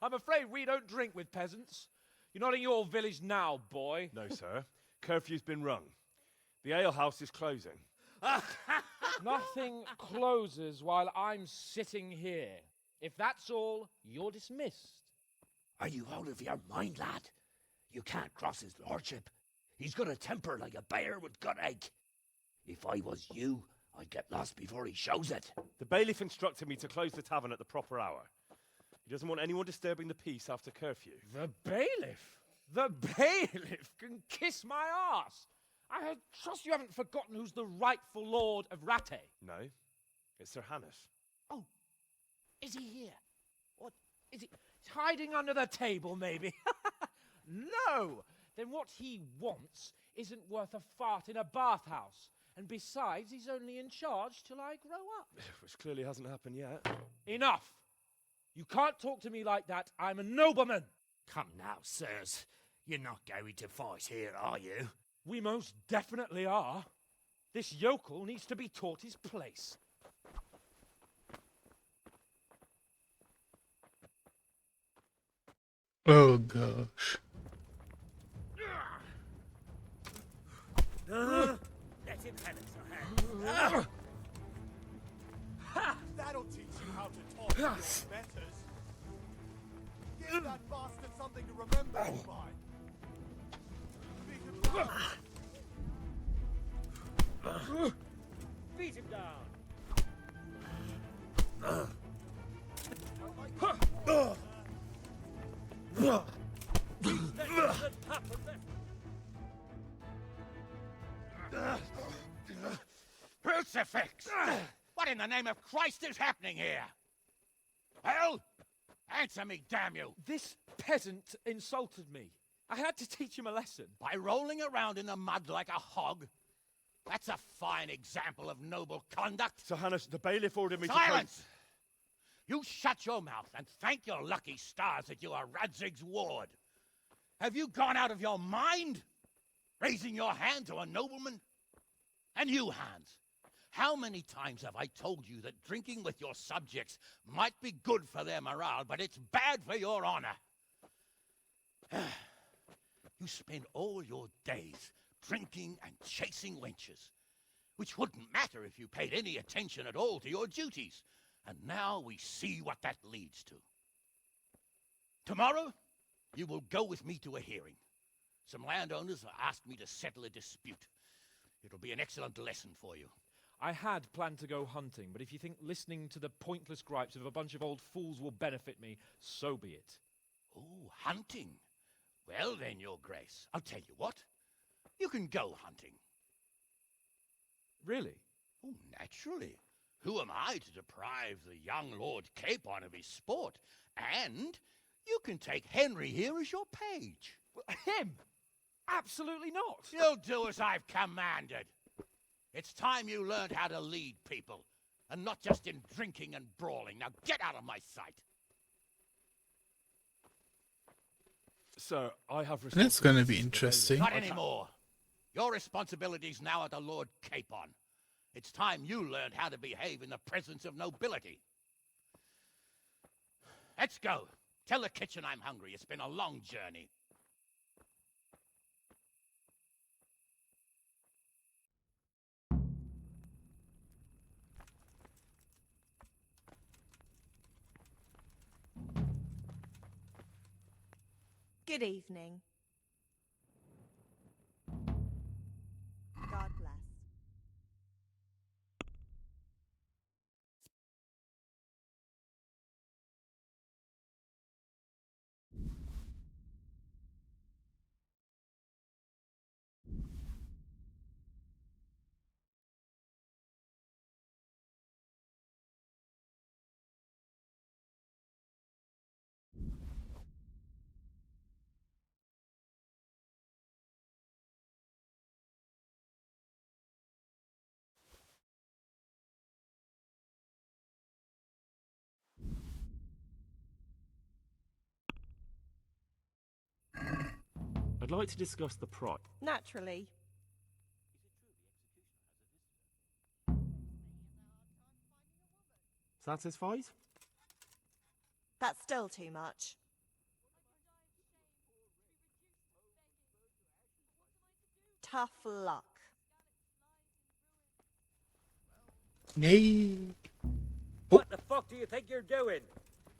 I'm afraid we don't drink with peasants. You're not in your village now, boy. No, sir. Curfew's been rung. The alehouse is closing. Nothing closes while I'm sitting here. If that's all, you're dismissed. Are you out of your mind, lad? You can't cross his lordship. He's got a temper like a bear with gut ache. If I was you, I'd get lost before he shows it. The bailiff instructed me to close the tavern at the proper hour. He doesn't want anyone disturbing the peace after curfew. The bailiff? The bailiff can kiss my arse. I trust you haven't forgotten who's the rightful lord of Rattay. No, it's Sir Hannes. Oh, Is he here? What is he? He's hiding under the table, maybe. No! Then what he wants isn't worth a fart in a bathhouse. And besides, he's only in charge till I grow up. Which clearly hasn't happened yet. Enough! You can't talk to me like that. I'm a nobleman. Come now, sirs. You're not going to fight here, are you? We most definitely are. This yokel needs to be taught his place. Oh gosh. Let him have it, Sir Hans. That'll teach you how to talk to your betters. Give that bastard something to remember you by. Beat him down. Beat him down. Crucifix! What in the name of Christ is happening here? Well, answer me, damn you! This peasant insulted me. I had to teach him a lesson. By rolling around in the mud like a hog? That's a fine example of noble conduct. Sir Hannes, the bailiff ordered me to... Silence! You shut your mouth and thank your lucky stars that you are Radzig's ward. Have you gone out of your mind? Raising your hand to a nobleman? And you, Hans, how many times have I told you that drinking with your subjects might be good for their morale, but it's bad for your honor? You spend all your days drinking and chasing wenches, which wouldn't matter if you paid any attention at all to your duties. And now we see what that leads to. Tomorrow, you will go with me to a hearing. Some landowners have asked me to settle a dispute. It'll be an excellent lesson for you. I had planned to go hunting, but if you think listening to the pointless gripes of a bunch of old fools will benefit me, so be it. Oh, hunting. Well then, Your Grace, I'll tell you what. You can go hunting. Really? Oh, naturally. Who am I to deprive the young Lord Capon of his sport? And you can take Henry here as your page. Him? Absolutely not. You'll do as I've commanded. It's time you learned how to lead people, and not just in drinking and brawling. Now get out of my sight. Sir, I have... That's gonna be interesting. Not anymore. Your responsibilities now are the Lord Capon. It's time you learned how to behave in the presence of nobility. Let's go. Tell the kitchen I'm hungry. It's been a long journey. Good evening. God bless. I'd like to discuss the price. Naturally. Satisfied? That's still too much. Tough luck. Nay. What the fuck do you think you're doing?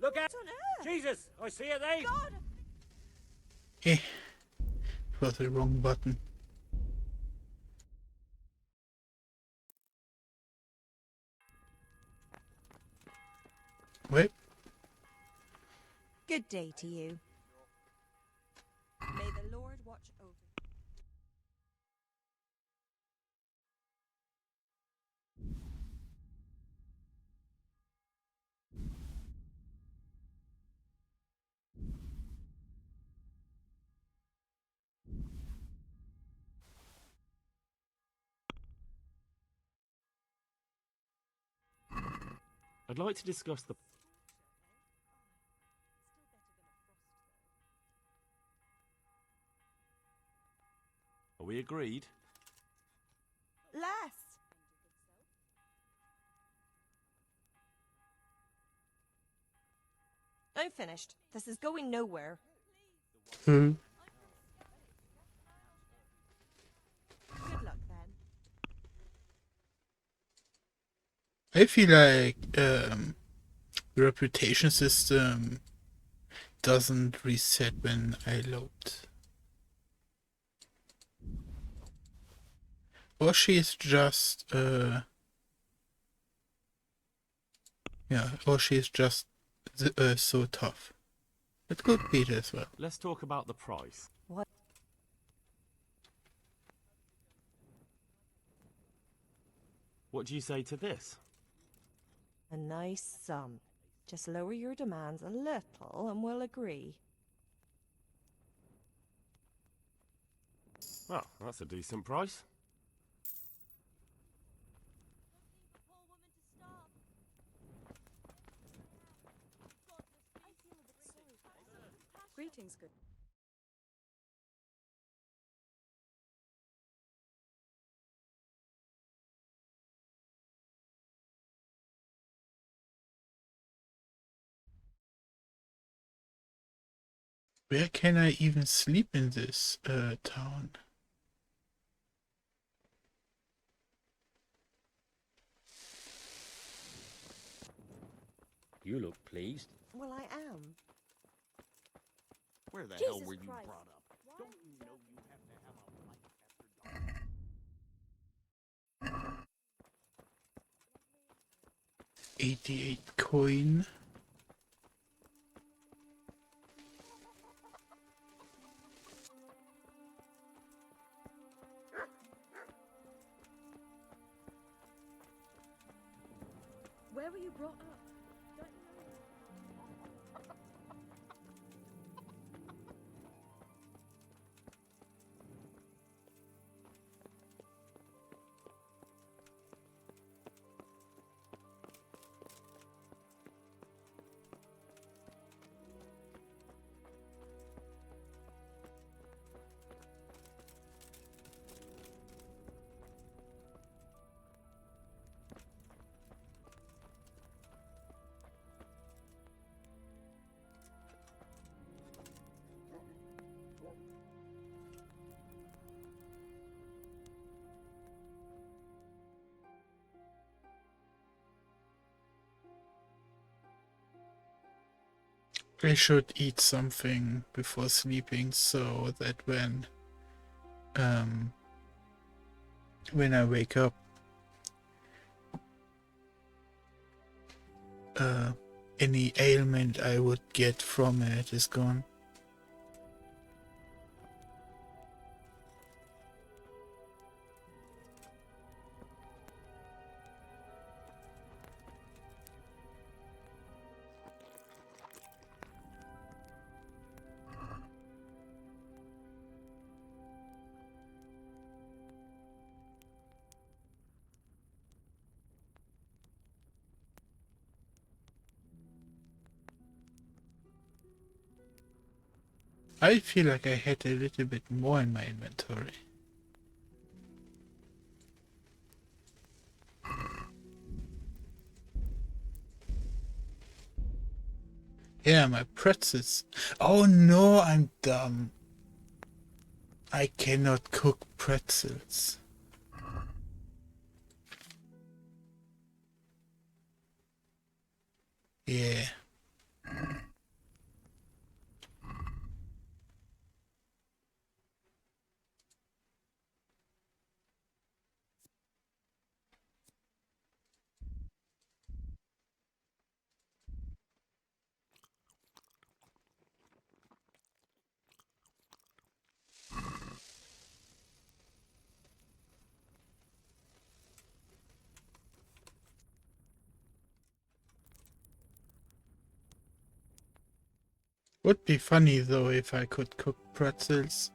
Look at... Jesus, I see it, eh? Eh. Was the wrong button. Wait. Good day to you. May the Lord watch over. I'd like to discuss the... Are we agreed? Less. I'm finished. This is going nowhere. Hmm. Good luck then. I feel like the reputation system doesn't reset when I load. Or she's just yeah, or she's just so tough. It could be it as well. Let's talk about the price. What? What do you say to this? A nice sum. Just lower your demands a little and we'll agree. Well, that's a decent price. Greetings, good. Where can I even sleep in this town? You look pleased. Well, I am. Where the Jesus hell were you Christ. brought up? Don't you know you have to have a life after dark? 88 coin. Where were you brought up? Don't you know? I should eat something before sleeping so that when I wake up any ailment I would get from it is gone. I feel like I had a little bit more in my inventory. Yeah, my pretzels. Oh no, I'm dumb. I cannot cook pretzels. Yeah. Would be funny though if I could cook pretzels.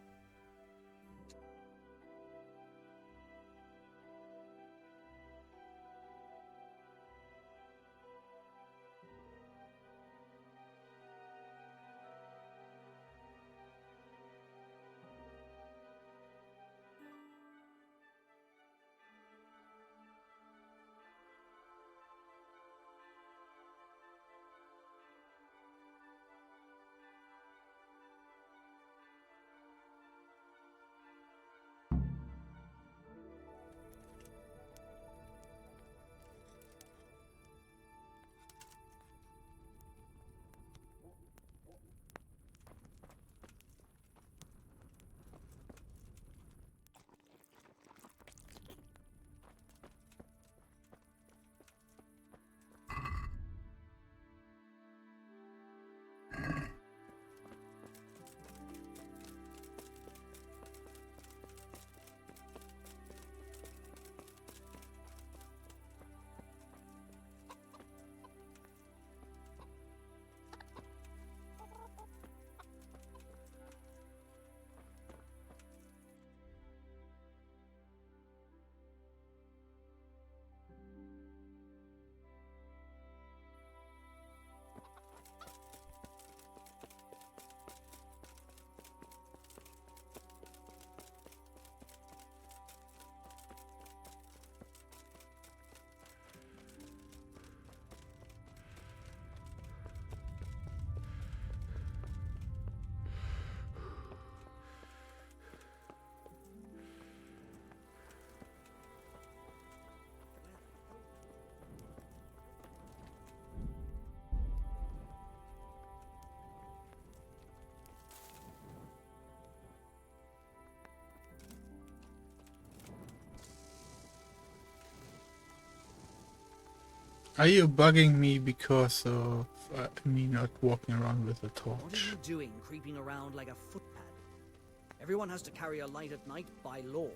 Are you bugging me because of me not walking around with a What are torch? you doing creeping around like a footpad? Everyone has to carry a light at night by law.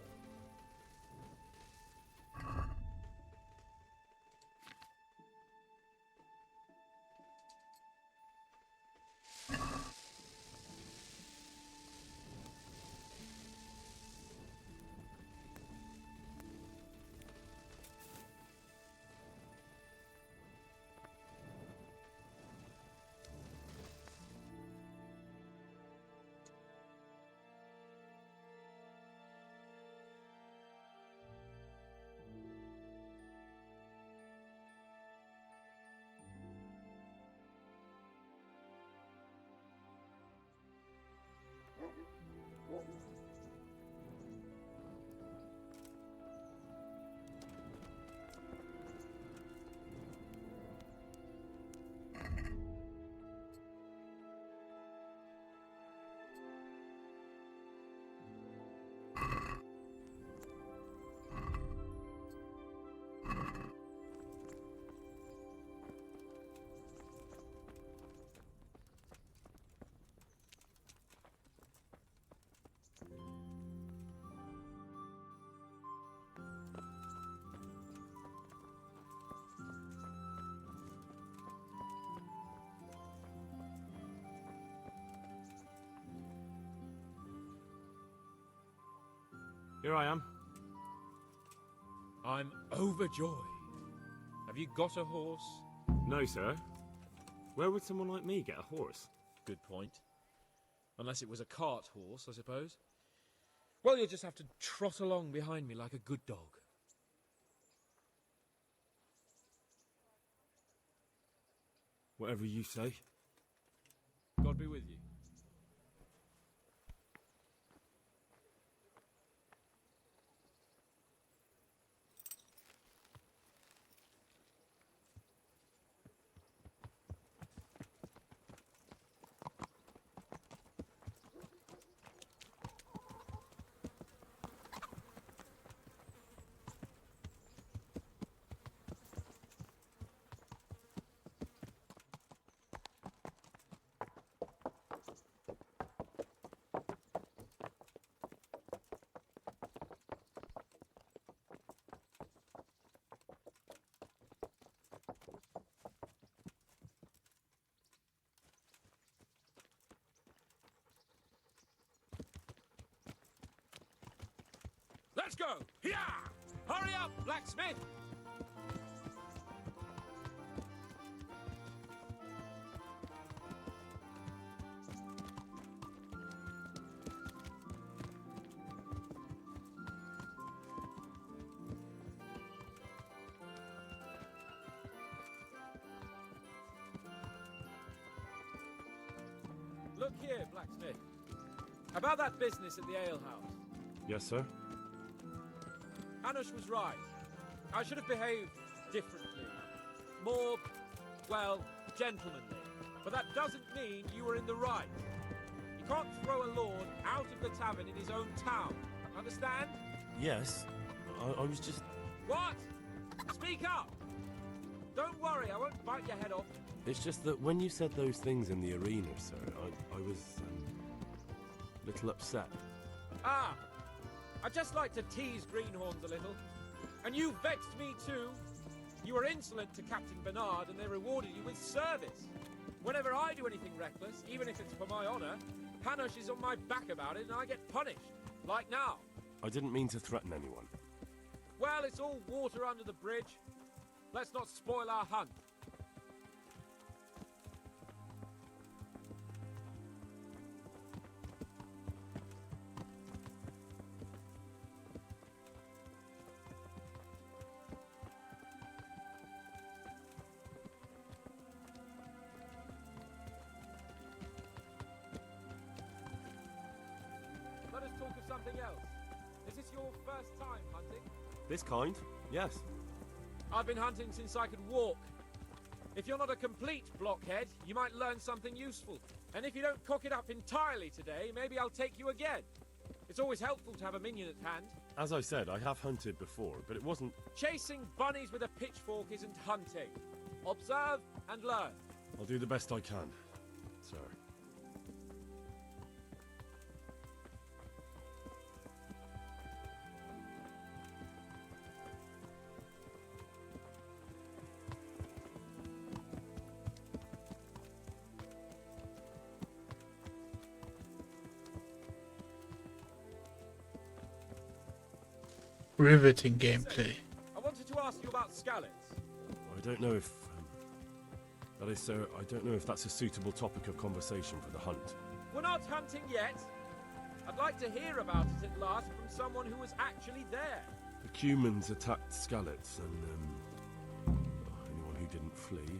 Here I am. I'm overjoyed. Have you got a horse? No, sir. Where would someone like me get a horse? Good point. Unless it was a cart horse, I suppose. Well, you'll just have to trot along behind me like a good dog. Whatever you say. God be with you. Let's go! Here! Hurry up, blacksmith! Look here, blacksmith. About that business at the alehouse. Yes, sir. Hanush was right. I should have behaved differently. More, well, gentlemanly. But that doesn't mean you were in the right. You can't throw a lord out of the tavern in his own town. Understand? Yes. I was just... What? Speak up! Don't worry, I won't bite your head off. It's just that when you said those things in the arena, sir, I was... a little upset. Ah! I just like to tease greenhorns a little. And you vexed me too. You were insolent to Captain Bernard and they rewarded you with service. Whenever I do anything reckless, even if it's for my honor, Hanush is on my back about it and I get punished. Like now. I didn't mean to threaten anyone. Well, it's all water under the bridge. Let's not spoil our hunt. Let us talk of something else. Is this your first time hunting? This kind? Yes. I've been hunting since I could walk. If you're not a complete blockhead, you might learn something useful. And if you don't cock it up entirely today, maybe I'll take you again. It's always helpful to have a minion at hand. As I said, I have hunted before, but it wasn't... Chasing bunnies with a pitchfork isn't hunting. Observe and learn. I'll do the best I can, sir. Riveting gameplay. I wanted to ask you about scallops. I don't know if... that is, sir, I don't know if that's a suitable topic of conversation for the hunt. We're not hunting yet. I'd like to hear about it at last from someone who was actually there. The Cumans attacked Skallets, and, anyone who didn't flee.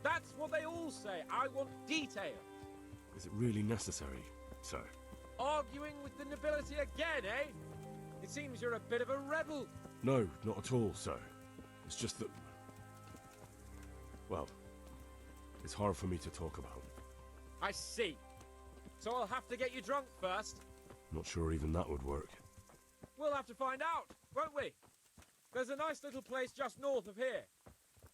That's what they all say. I want details. Is it really necessary, sir? Arguing with the nobility again, eh? It seems you're a bit of a rebel. No, not at all, sir. It's just that... well, it's hard for me to talk about. I see. So I'll have to get you drunk first. Not sure even that would work. We'll have to find out, won't we? There's a nice little place just north of here.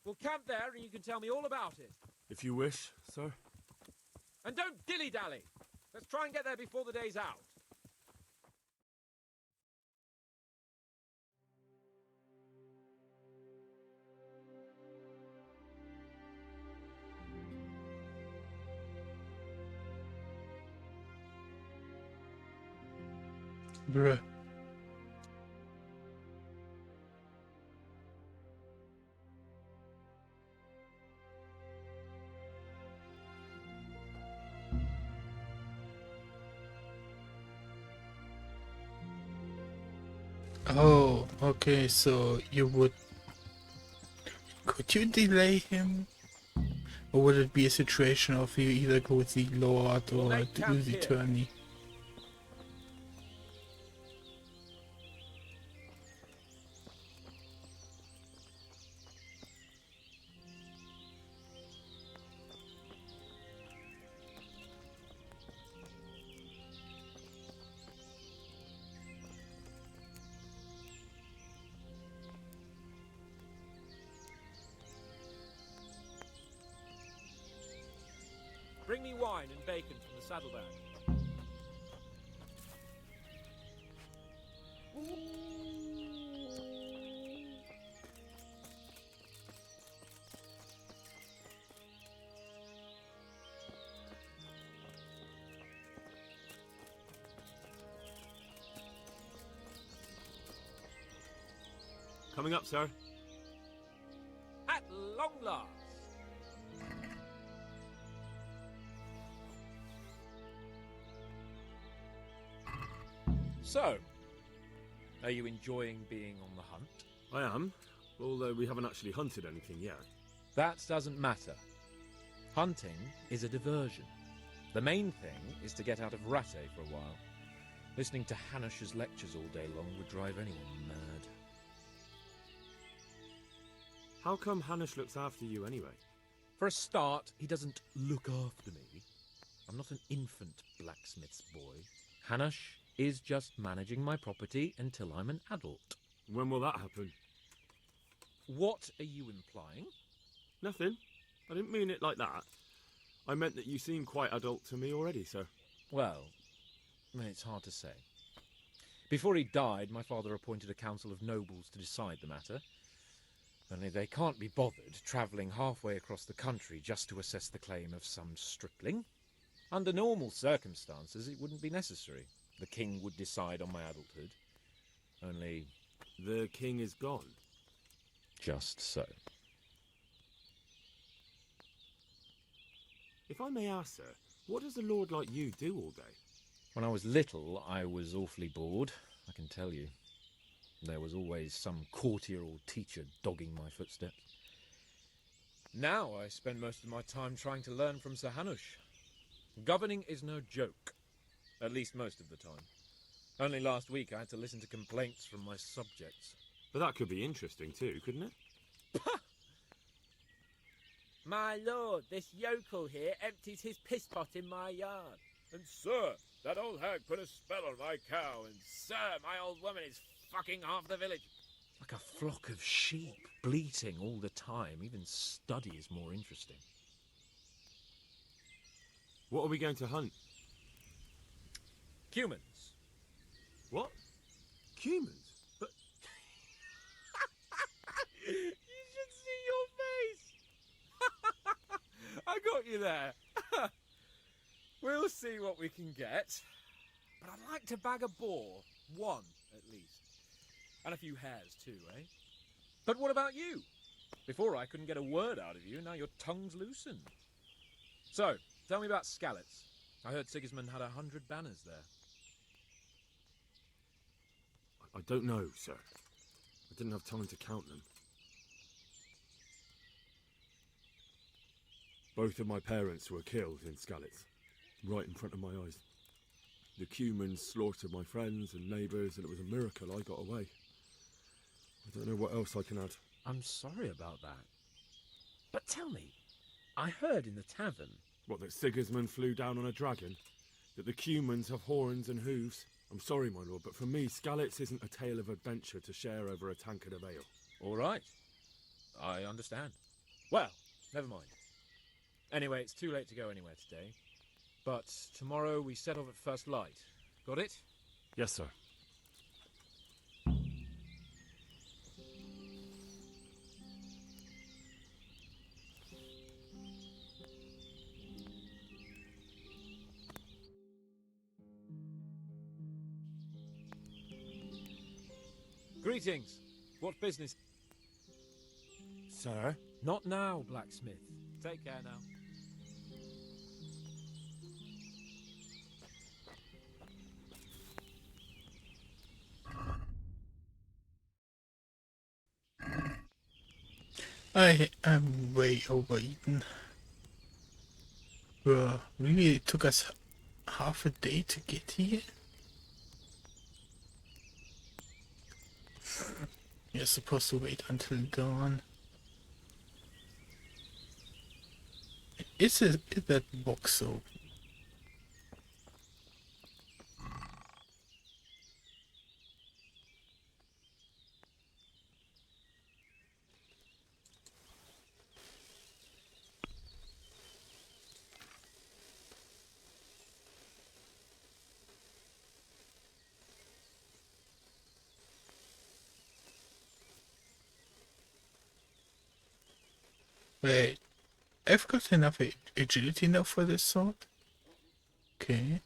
We'll camp there and you can tell me all about it. If you wish, sir. And don't dilly-dally. Let's try and get there before the day's out. Bruh. Oh, okay, so you would... could you delay him? Or would it be a situation of you either go with the Lord or do the tourney? Bring me wine and bacon from the saddlebag. Coming up, sir. At long last. So, are you enjoying being on the hunt? I am, although we haven't actually hunted anything yet. That doesn't matter. Hunting is a diversion. The main thing is to get out of Rattay for a while. Listening to Hanush's lectures all day long would drive anyone mad. How come Hanush looks after you anyway? For a start, he doesn't look after me. I'm not an infant blacksmith's boy. Hanush is just managing my property until I'm an adult. When will that happen? What are you implying? Nothing. I didn't mean it like that. I meant that you seem quite adult to me already, sir. Well, it's hard to say. Before he died, my father appointed a council of nobles to decide the matter. Only they can't be bothered travelling halfway across the country just to assess the claim of some stripling. Under normal circumstances, it wouldn't be necessary. The king would decide on my adulthood. Only... the king is gone. Just so. If I may ask, sir, what does a lord like you do all day? When I was little, I was awfully bored, I can tell you. There was always some courtier or teacher dogging my footsteps. Now I spend most of my time trying to learn from Sir Hanush. Governing is no joke. At least most of the time. Only last week I had to listen to complaints from my subjects. But that could be interesting too, couldn't it? My lord, this yokel here empties his piss pot in my yard. And sir, that old hag put a spell on my cow, and sir, my old woman is fucking half the village. Like a flock of sheep, bleating all the time. Even study is more interesting. What are we going to hunt? Humans. What? Humans? But You should see your face! I got you there. We'll see what we can get. But I'd like to bag a boar. One, at least. And a few hares, too, eh? But what about you? Before I couldn't get a word out of you, now your tongue's loosened. So, tell me about Skalitz. I heard Sigismund had 100 banners there. I don't know, sir. I didn't have time to count them. Both of my parents were killed in Skalitz, right in front of my eyes. The Cumans slaughtered my friends and neighbours, and it was a miracle I got away. I don't know what else I can add. I'm sorry about that. But tell me, I heard in the tavern... What, that Sigismund flew down on a dragon? That the Cumans have horns and hooves? I'm sorry, my lord, but for me, Skalitz isn't a tale of adventure to share over a tankard of ale. All right. I understand. Well, never mind. Anyway, it's too late to go anywhere today. But tomorrow we set off at first light. Got it? Yes, sir. Greetings. What business? Sir? Not now, blacksmith. Take care now. I am way overeaten. Really, it took us half a day to get here? You're supposed to wait until dawn. Is that box open? Wait, I've got enough agility now for this sword? Okay.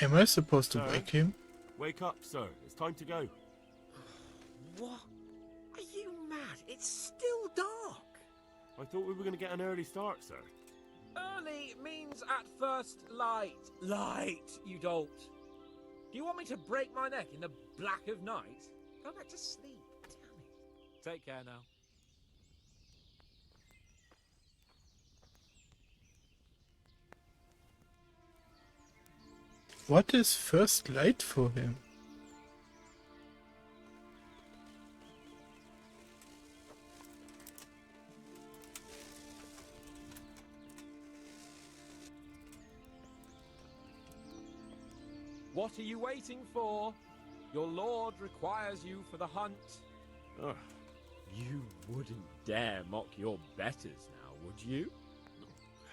Am I supposed to Sir? wake him? Wake up, sir. It's time to go. What? Are you mad? It's still dark. I thought we were going to get an early start, sir. Early means at first light. Light, you dolt. Do you want me to break my neck in the black of night? Go back to sleep. Damn it. Take care now. What is first light for him? What are you waiting for? Your lord requires you for the hunt. Ugh. You wouldn't dare mock your betters now, would you?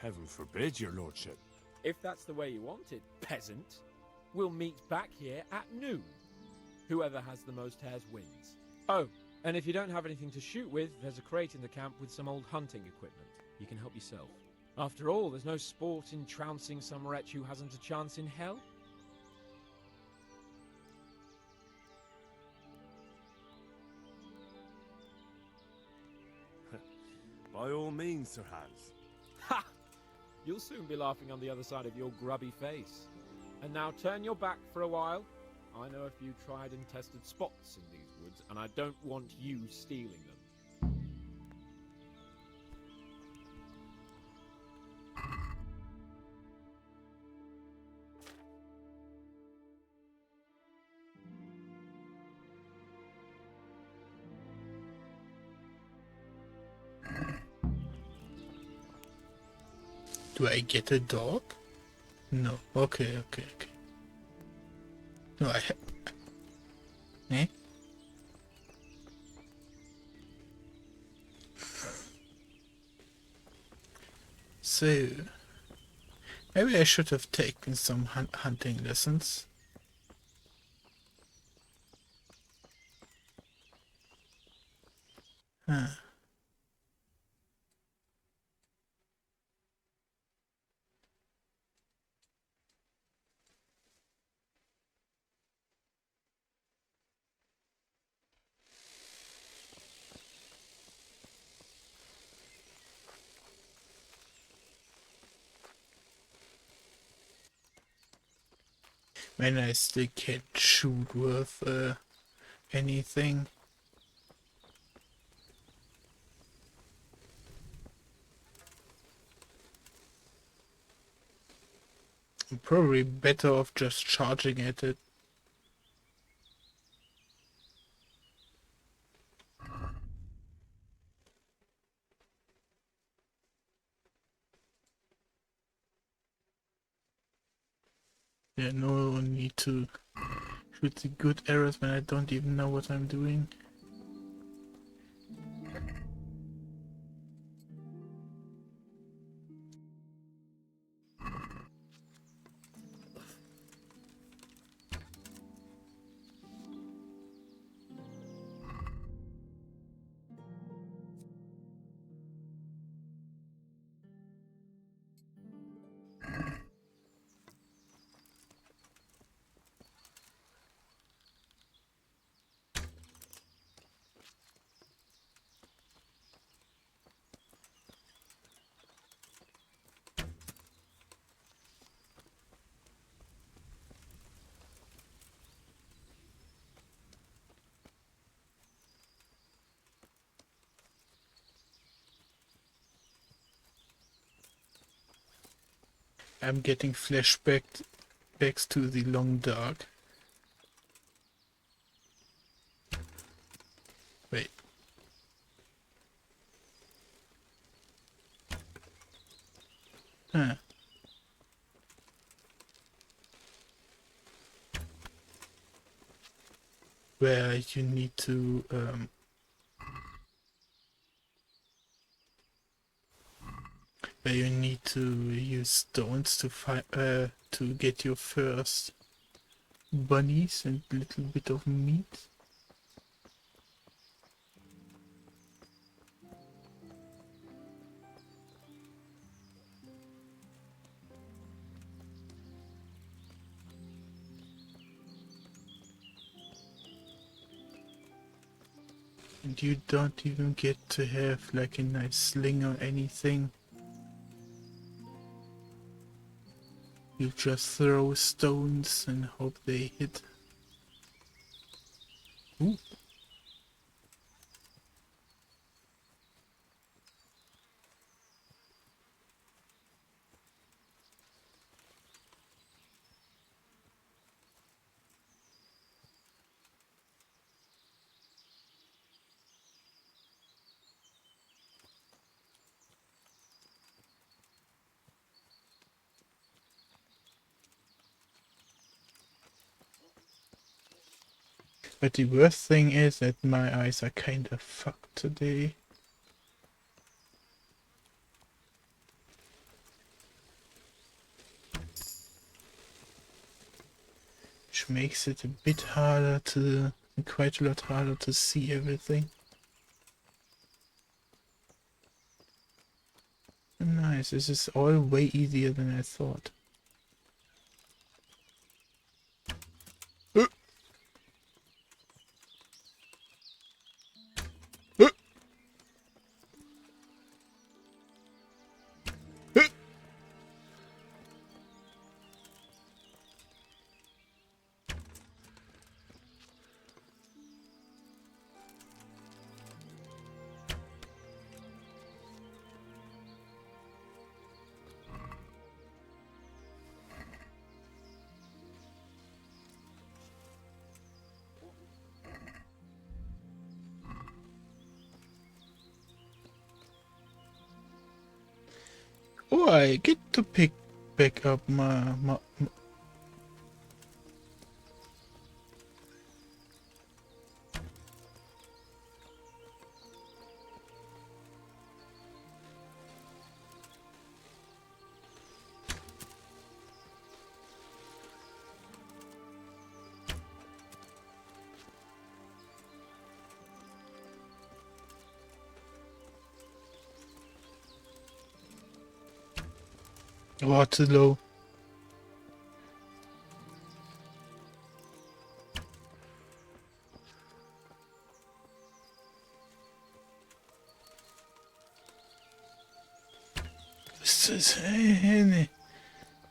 Heaven forbid, your lordship. If that's the way you want it, peasant, we'll meet back here at noon. Whoever has the most hares wins. Oh, and if you don't have anything to shoot with, there's a crate in the camp with some old hunting equipment. You can help yourself. After all, there's no sport in trouncing some wretch who hasn't a chance in hell. By all means, Sir Hans. Ha! You'll soon be laughing on the other side of your grubby face. And now turn your back for a while. I know a few tried and tested spots in these woods, and I don't want you stealing them. Do I get a dog? No. Okay. No, Eh? So, maybe I should have taken some hunting lessons. Huh. When I still can't shoot with anything. I'm probably better off just charging at it. Yeah, no need to shoot the good arrows when I don't even know what I'm doing. I'm getting flashbacks to the long dark. Wait. Huh. Where you need to where you need to use stones to get your first bunnies and little bit of meat. And you don't even get to have like a nice sling or anything. You just throw stones and hope they hit. Ooh. But the worst thing is that my eyes are kind of fucked today. Which makes it a bit harder to, quite a lot harder to see everything. Nice, this is all way easier than I thought. Oh, I get to pick back up my oh, too low. This is,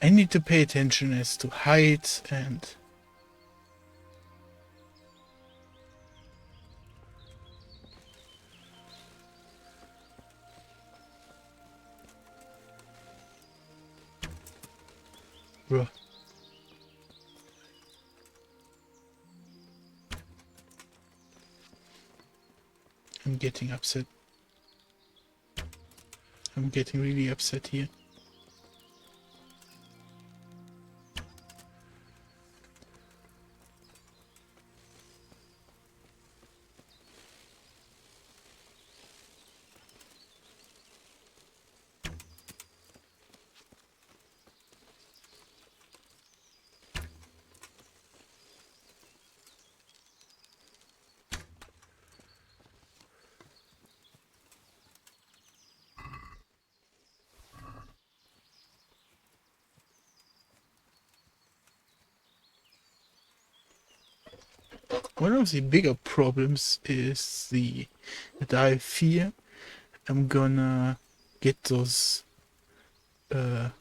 I need to pay attention as to height and bruh. I'm getting upset. I'm getting really upset here. One of the bigger problems is that I fear I'm gonna get those not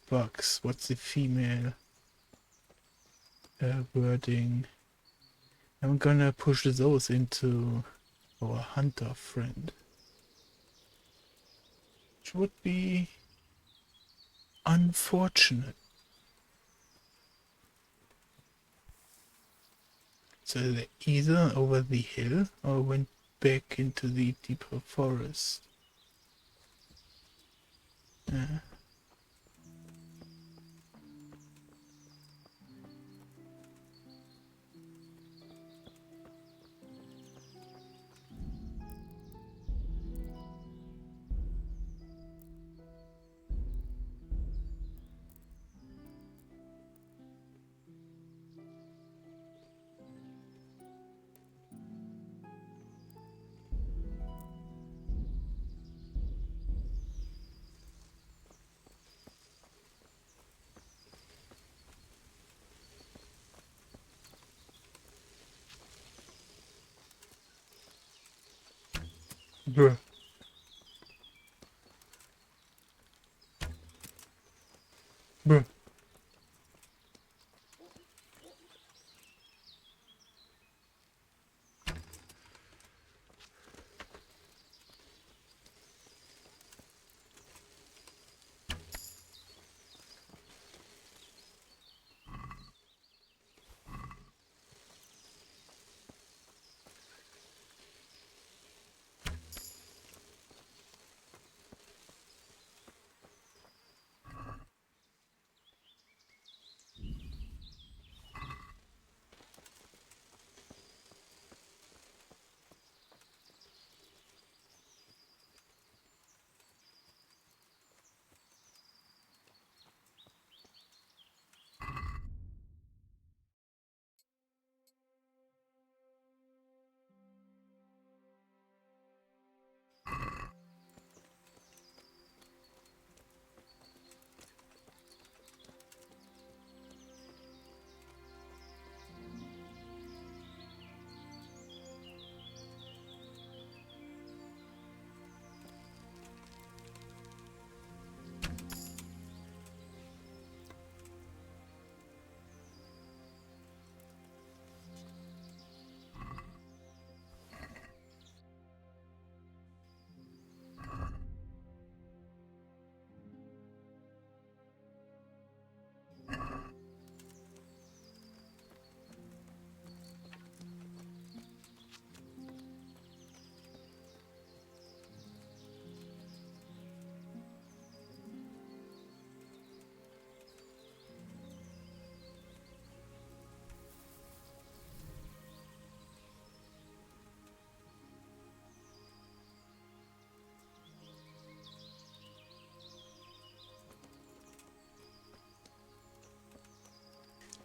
bugs. What's the female wording? I'm gonna push those into our hunter friend, which would be unfortunate. So they either over the hill or went back into the deeper forest. Yeah. Bruh. Bruh.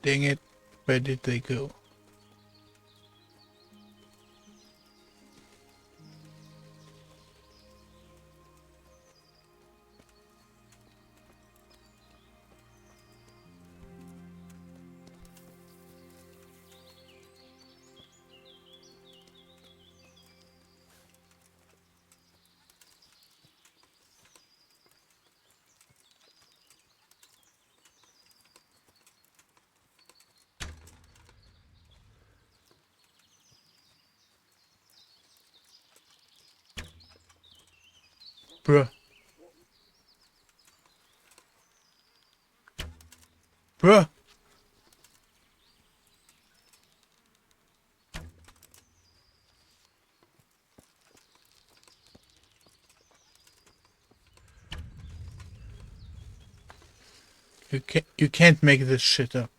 Dang it, where did they go? Bruh. Bruh. You can't make this shit up.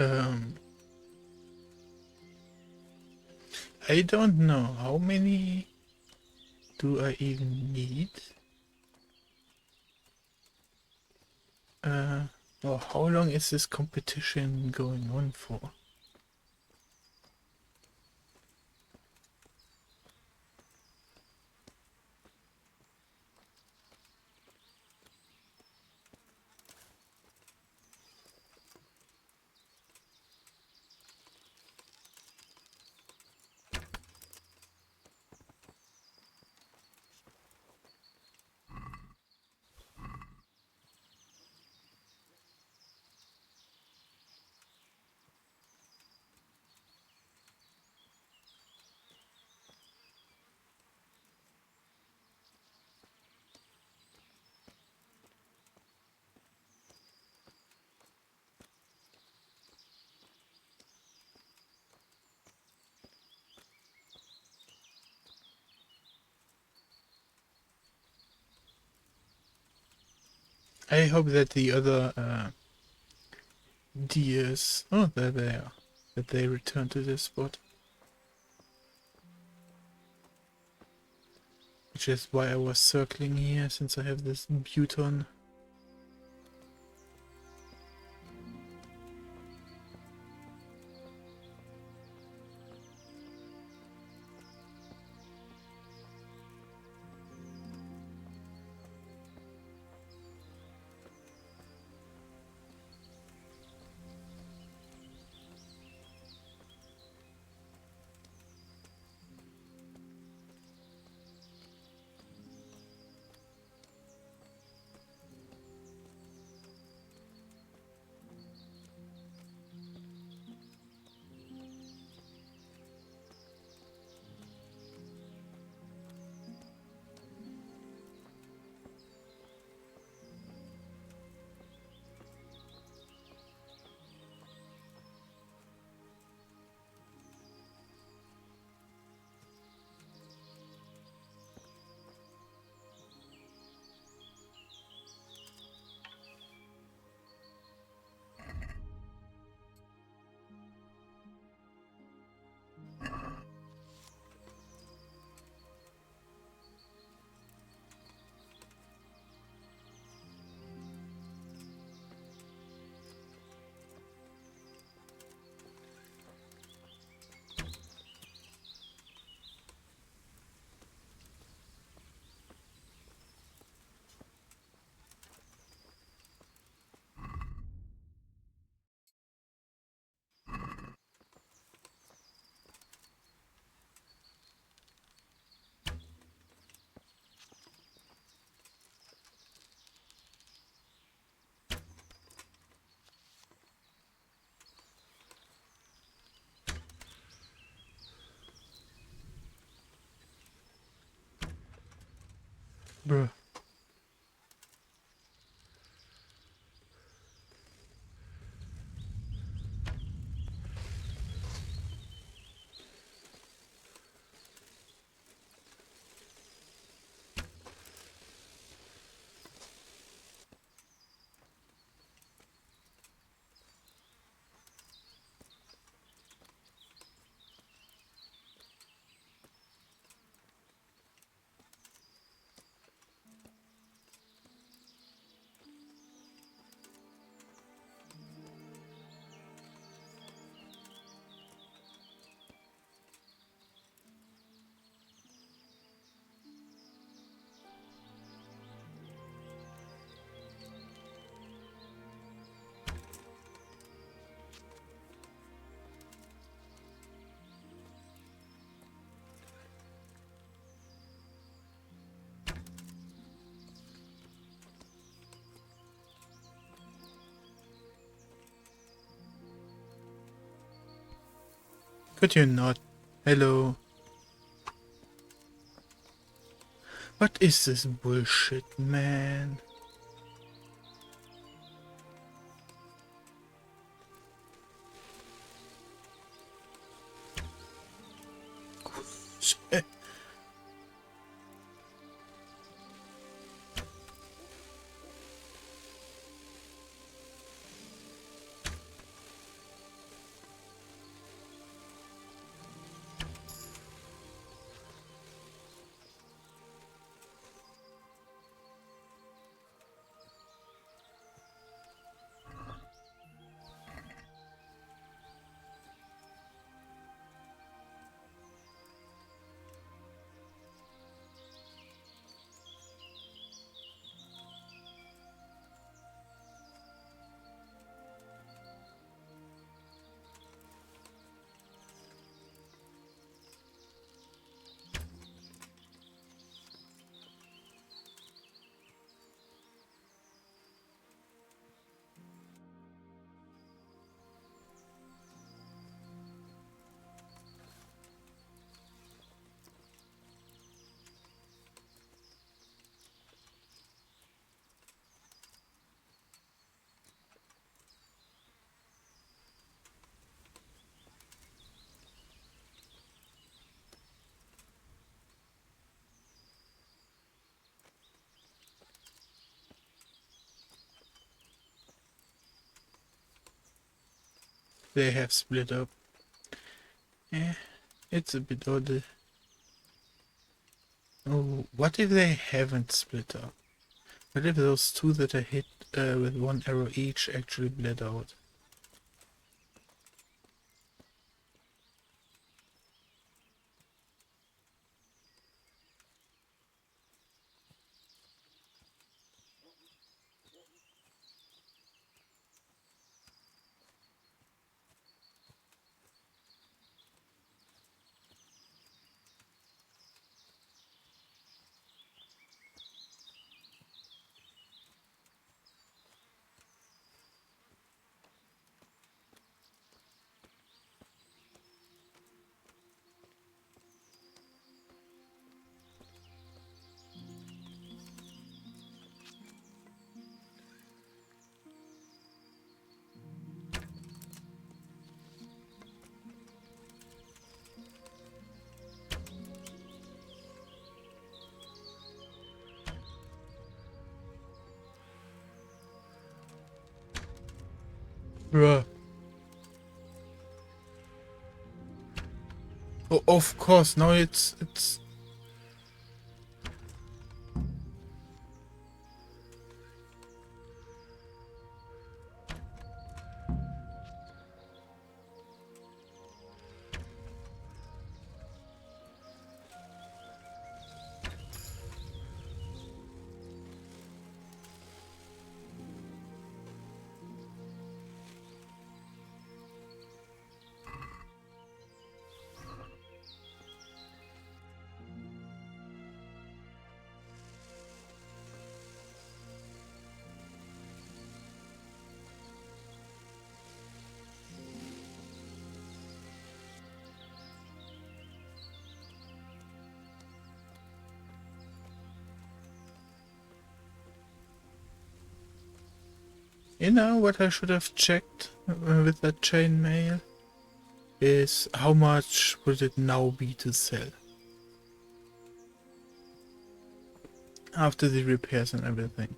Um, I don't know. How many do I even need? Or how long is this competition going on for? I hope that the other deers, oh, there they are, that they return to this spot. Which is why I was circling here, since I have this buton. Bruh. Could you not? Hello. What is this bullshit, man? Shit. they have split up. Eh, it's a bit odd. Oh, what if they haven't split up? What if those two that I hit with one arrow each actually bled out? Bruh. Oh, of course, now it's you know what I should have checked with that chainmail is how much would it now be to sell after the repairs and everything.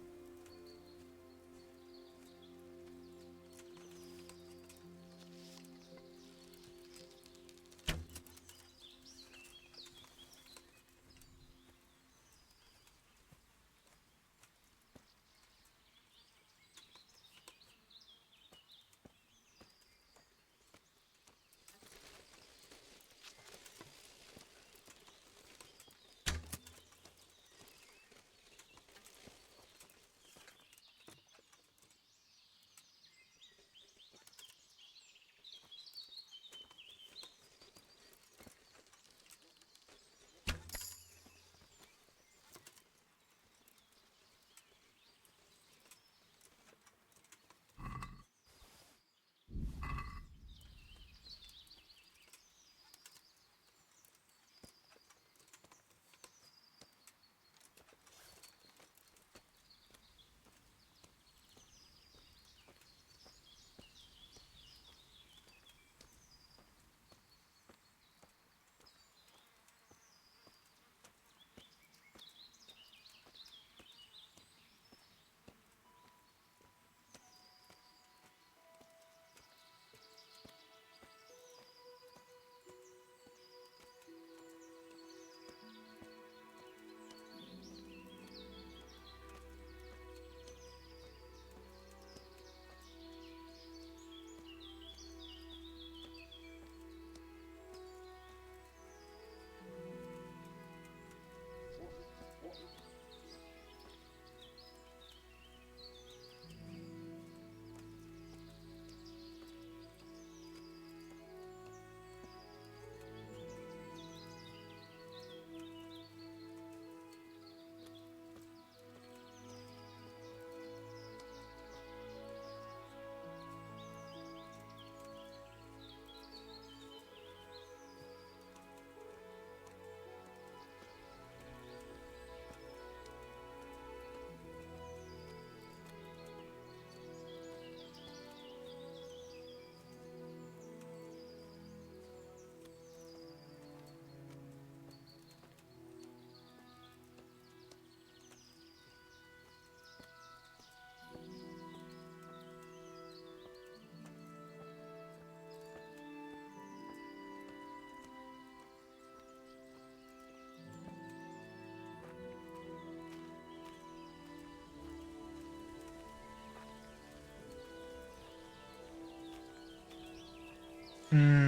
Hmm.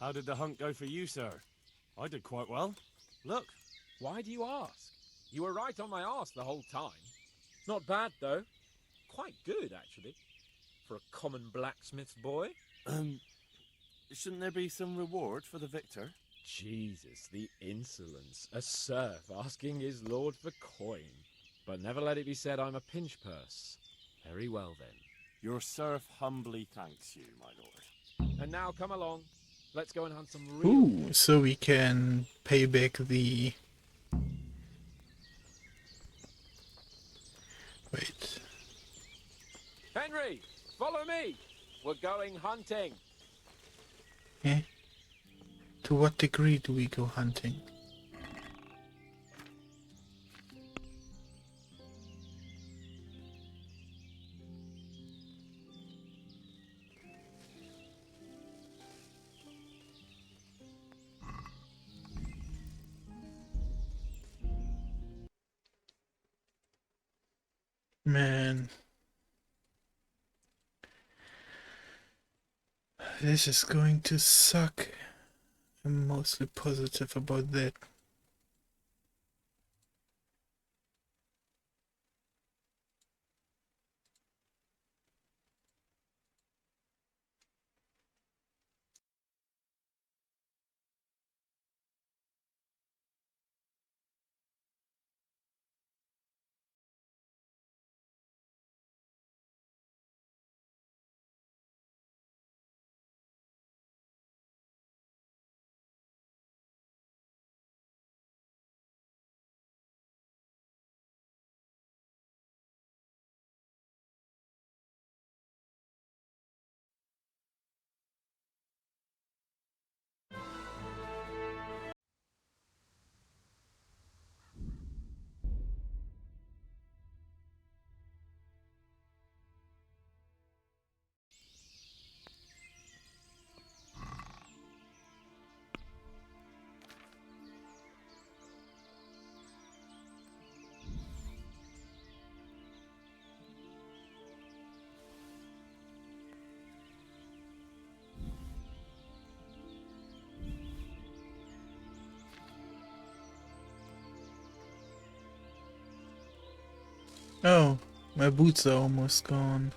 How did the hunt go for you, sir? I did quite well. Look. Why do you ask? You were right on my arse the whole time. Not bad, though. Quite good, actually. For a common blacksmith's boy. Shouldn't there be some reward for the victor? Jesus, the insolence. A serf asking his lord for coin. But never let it be said I'm a pinch purse. Very well, then. Your serf humbly thanks you, my lord. And now come along. Let's go and hunt some real... Ooh, so we can pay back the... Wait. Henry, follow me. We're going hunting. Eh? To what degree do we go hunting? Man. This is going to suck. I'm mostly positive about that. Oh, my boots are almost gone.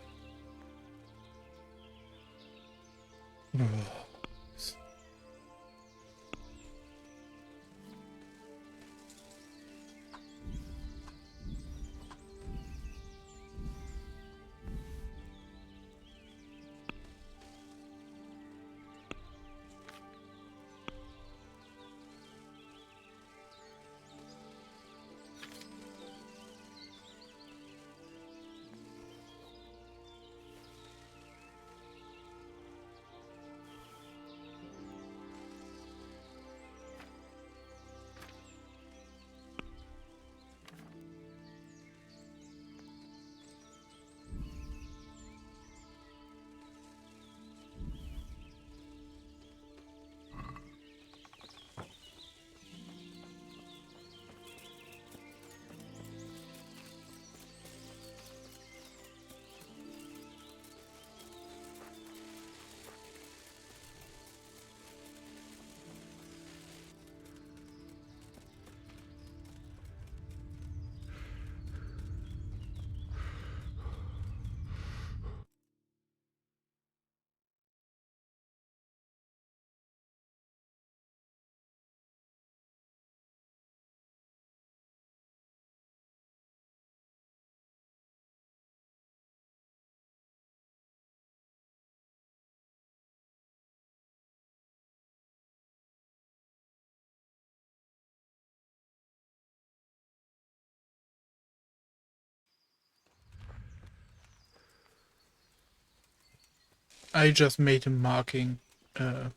I just made a marking, or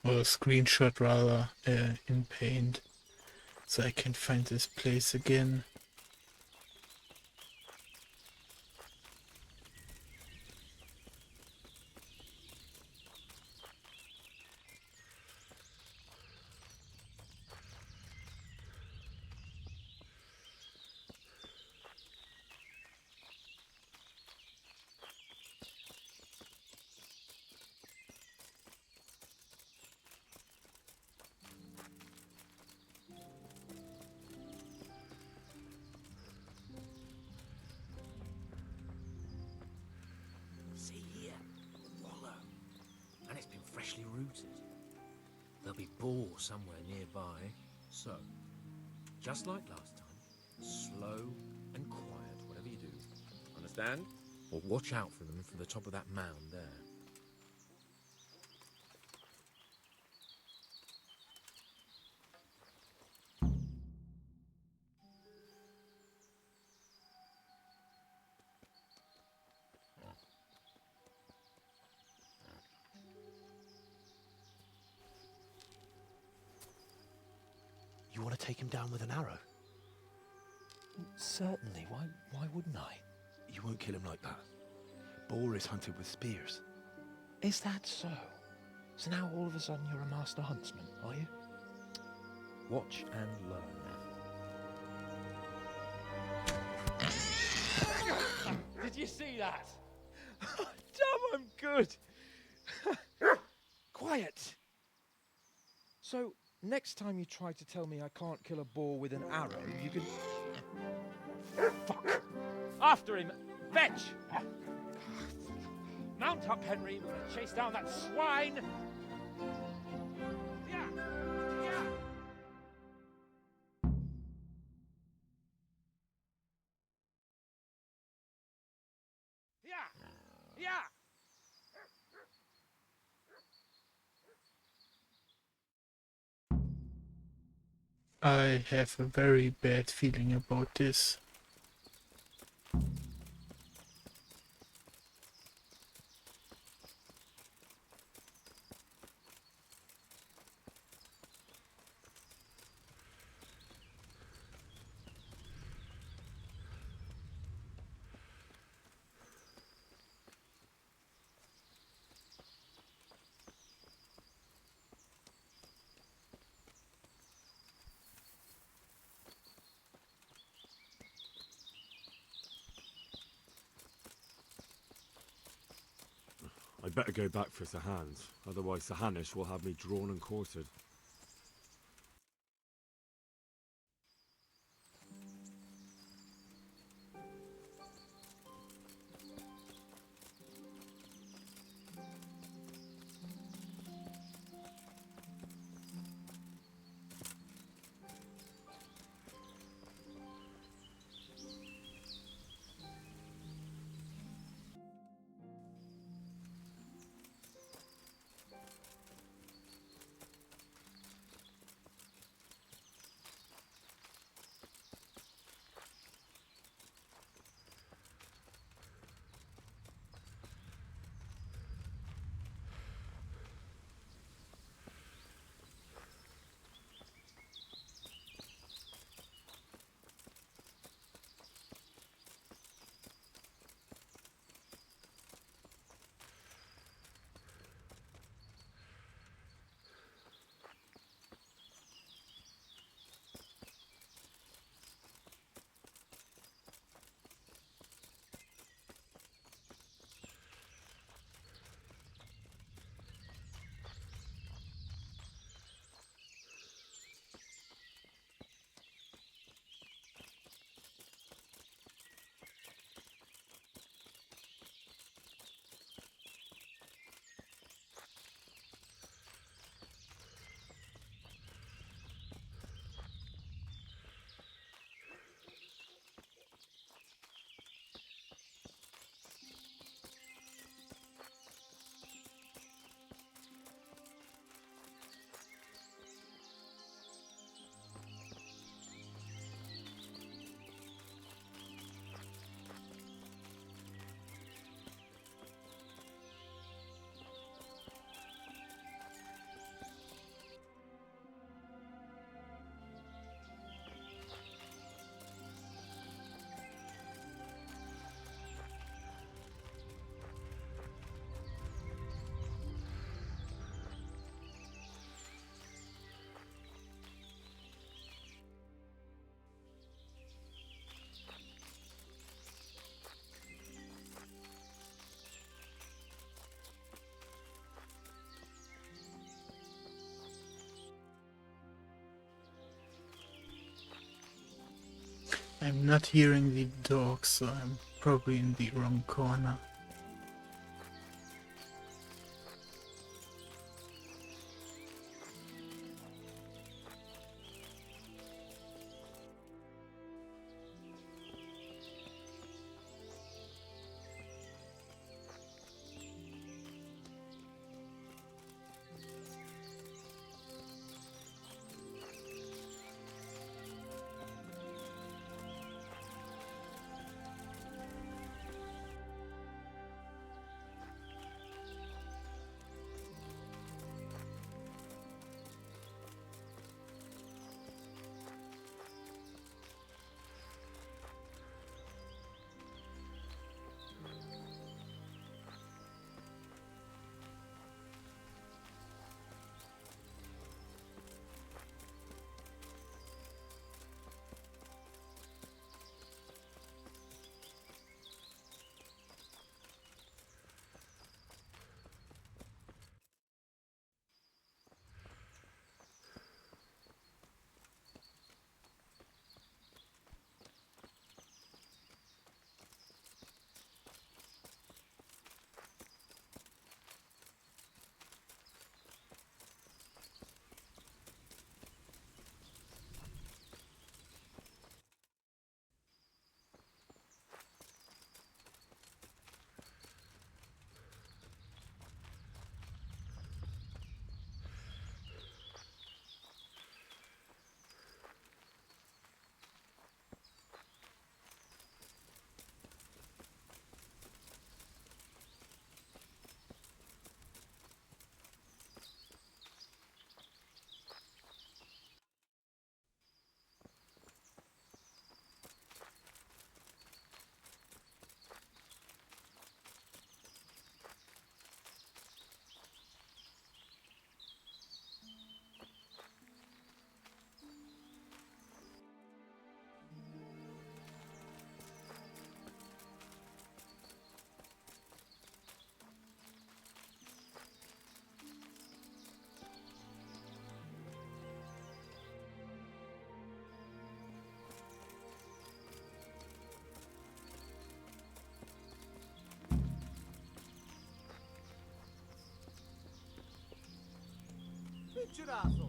a screenshot rather, in Paint, so I can find this place again. See here, wallow. And it's been freshly rooted. There'll be boar somewhere nearby. So, just like last time, slow and quiet, whatever you do. Understand? Or watch out for them from the top of that mound there. You want to take him down with an arrow? Certainly. Why wouldn't I? You won't kill him like that. Boar is hunted with spears. Is that so? So now all of a sudden you're a master huntsman, are you? Watch and learn. Did you see that? Damn, I'm good. Quiet. So, next time you try to tell me I can't kill a boar with an arrow, you can... Fuck. After him. Fetch. Mount up, Henry. We're going to chase down that swine. Yeah. Yeah. Yeah. Yeah. I have a very bad feeling about this. I'd better go back for Sahans, otherwise Sahanish will have me drawn and quartered. I'm not hearing the dogs, so I'm probably in the wrong corner. Piccirato!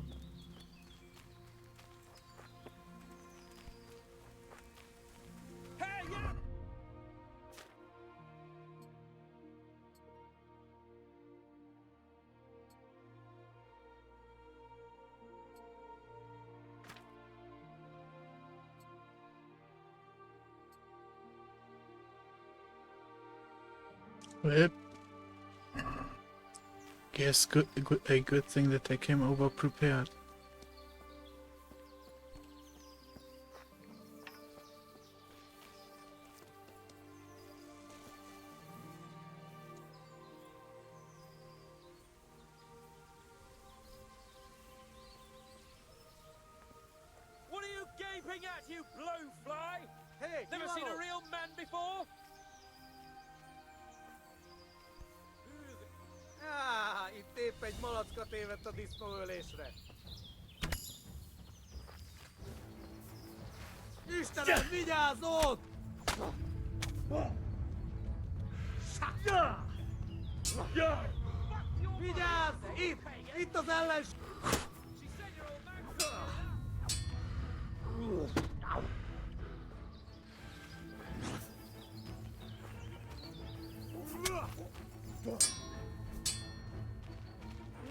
Hey, yeah! Well, guess a good thing that I came over prepared. What are you gaping at, you blowfly? Hey, Never seen a real man before? Itt épp egy malacka tévedt a disznóölésre. Istenem, vigyázz ott! Vigyázz! Itt az ellens...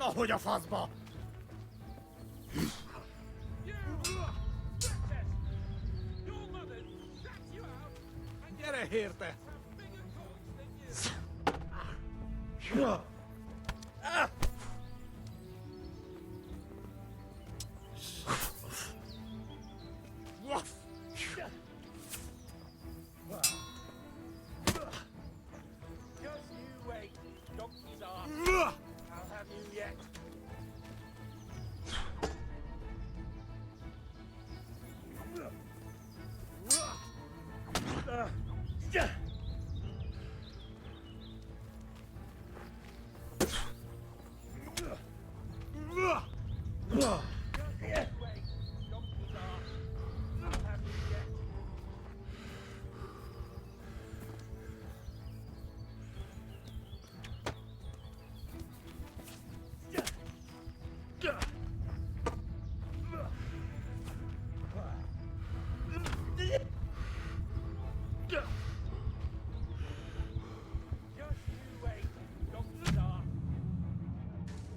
Na, hogy a faszba! Gyere érte! Just you wait, donkey's ass. I'll have you yet.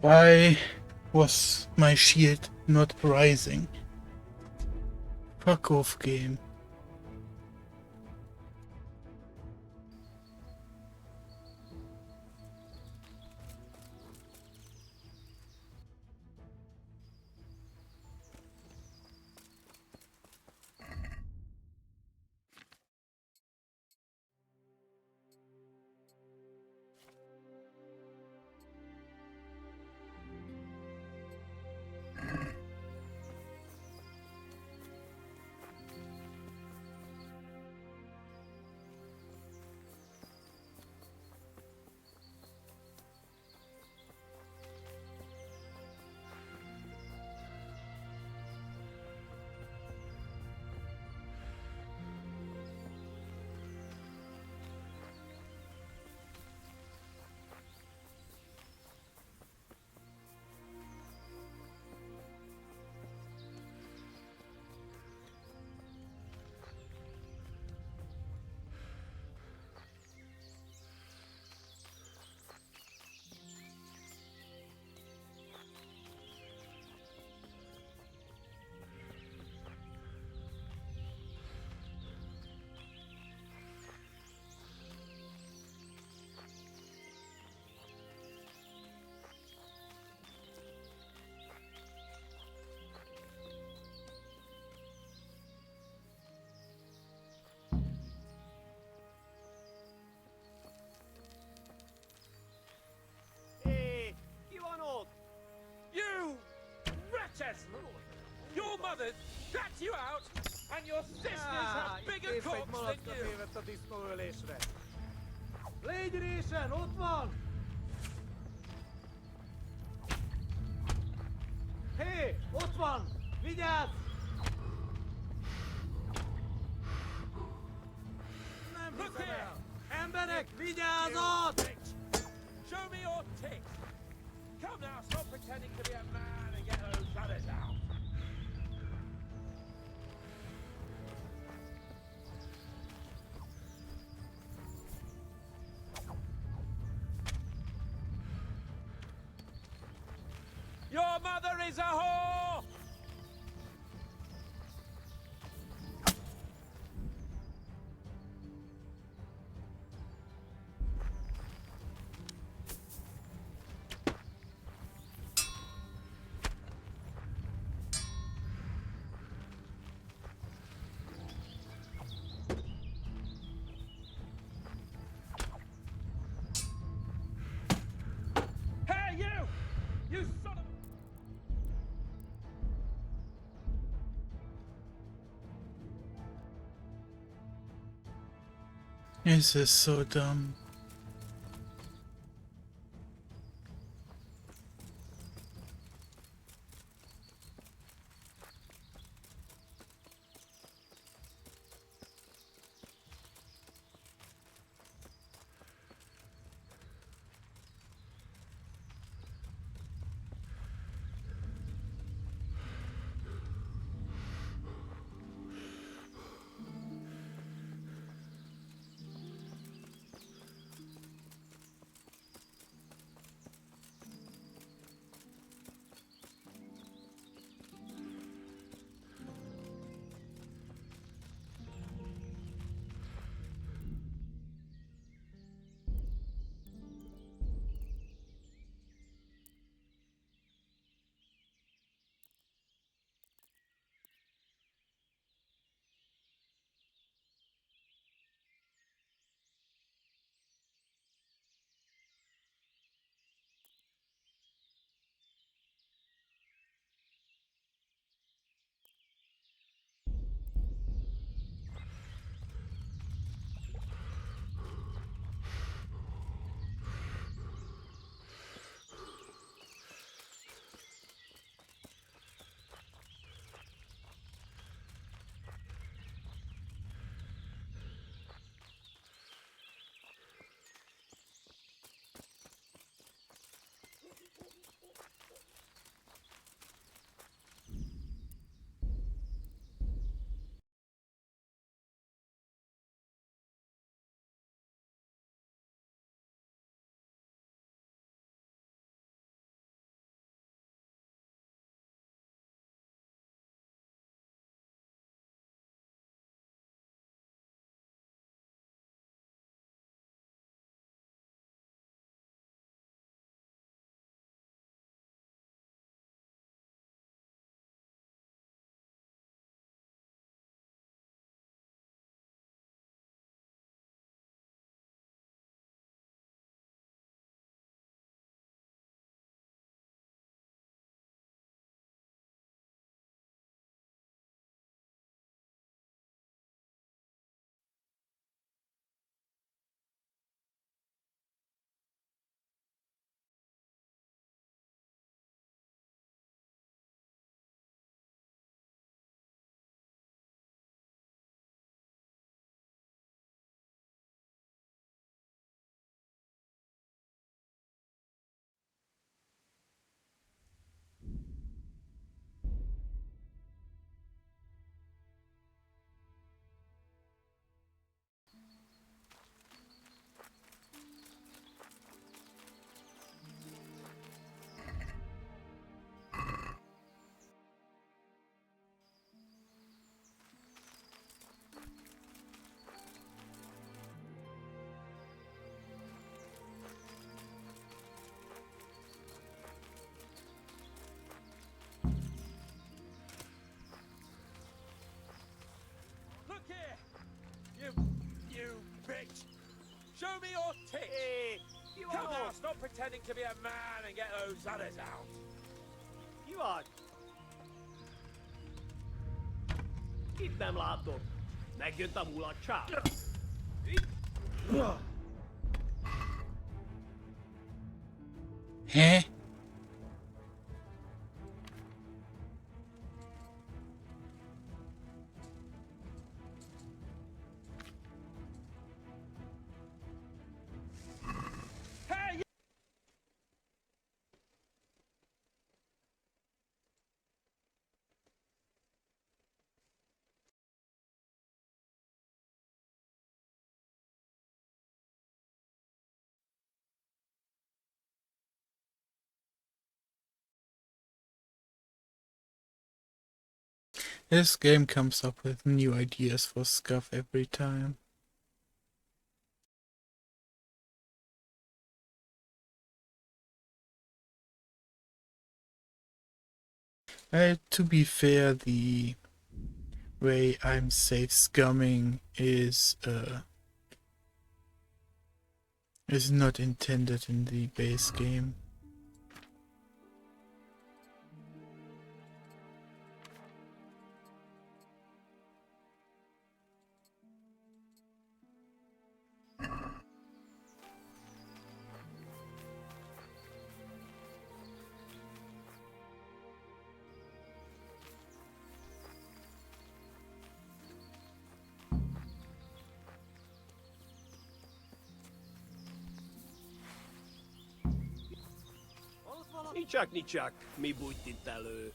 Why was my shield not rising? Fuck off, game. Hey, you on hold? You wretches! Your mother dragged you out, and your sisters have bigger cocks than you! Play duration, Otman! Hey, Otman! Vigyázz! Look here! Emberek, vigyázat! Show me your tits! Come now, stop pretending to be a man and get those brothers out! Your mother is a whore! Hey, you! You son of a... This is so dumb. pretending to be a man and get those others out. You are. Itt nem látok. Megjött a mulatság. Hä? This game comes up with new ideas for scuff every time. To be fair, the way I'm safe scumming is not intended in the base game. Nicsak, mi bújt itt elő?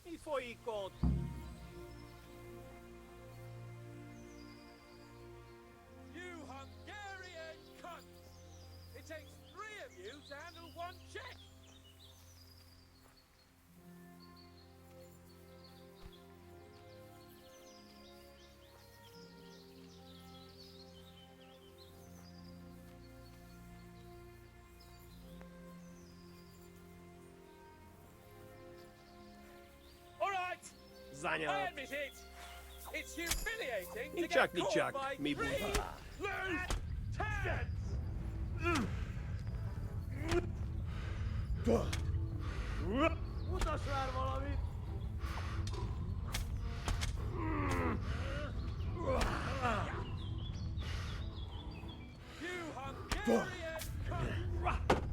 Mi folyik ott? You Hungarian cunts! It takes 3 of you to handle one check! Zanya. I admit it. It's humiliating to Nicsak, get caught by mi 3 bújt. loose Mutass már valamit! You Hungarian cunt!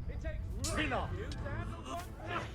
It takes 3 of you to handle one check!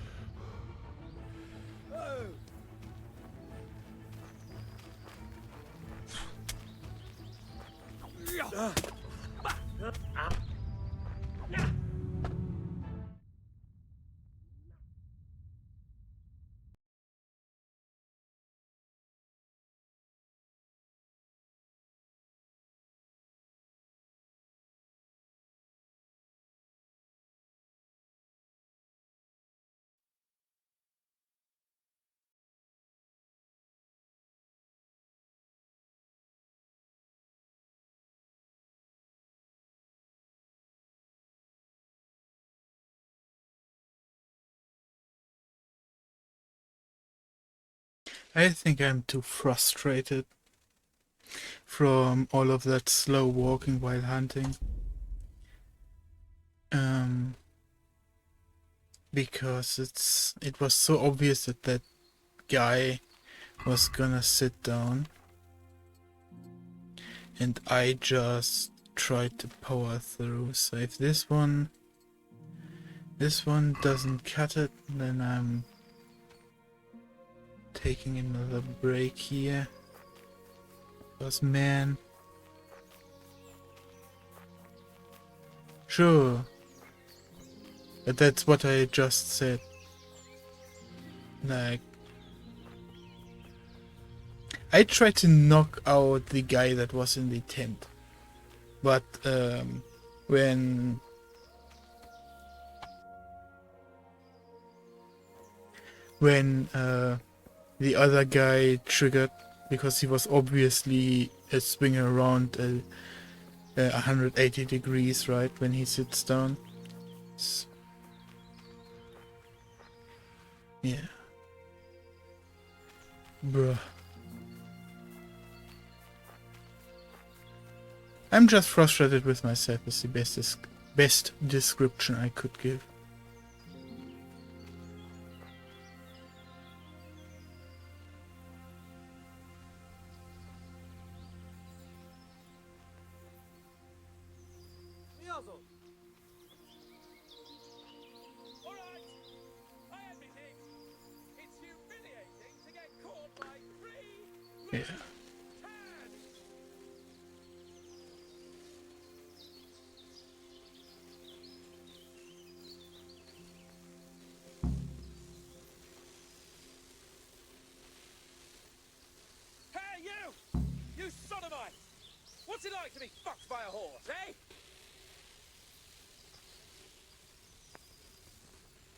I think I'm too frustrated from all of that slow walking while hunting. Because it was so obvious that that guy was gonna sit down, and I just tried to power through. So if this one doesn't cut it, then I'm taking another break here. Because man, sure, but that's what I just said. Like, I tried to knock out the guy that was in the tent, but when the other guy triggered, because he was obviously swinging around 180 degrees, right, when he sits down. Yeah. Bruh. I'm just frustrated with myself is the best description I could give. Yeah. Hey, you! You sodomite! What's it like to be fucked by a horse, eh?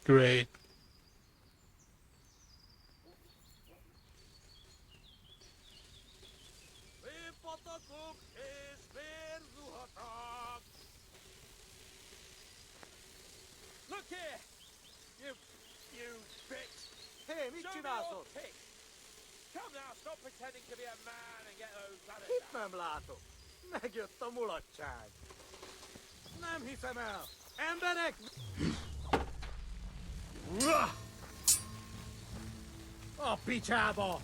Great. Look here! You bitch! Hey, Show me your tits! Come now, stop pretending to be a man and get those bladders Itt out. nem látok. Megjött a mulatság. Nem hiszem el. Emberek! A picsába!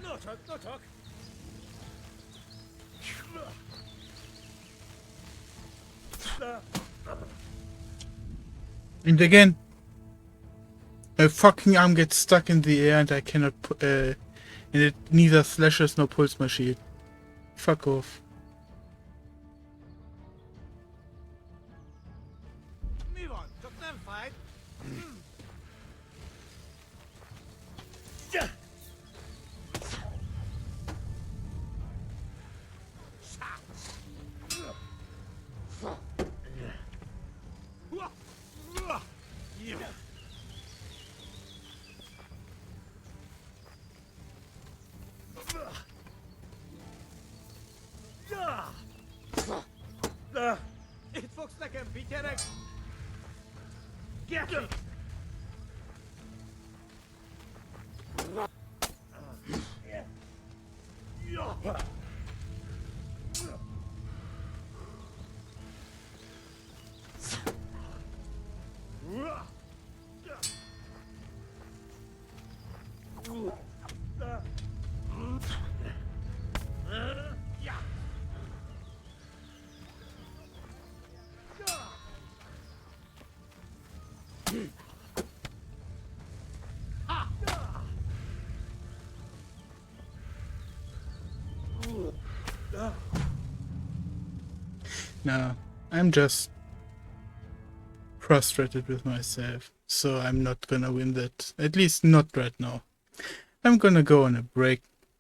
No talk. And again, a fucking arm gets stuck in the air and I cannot and it neither slashes nor pulls my shield. Fuck off. Mi van? Csak nem fájt? Itt fogsz nekem bityereg? Get it! No, I'm just frustrated with myself, so I'm not gonna win that. At least not right now. I'm gonna go on a break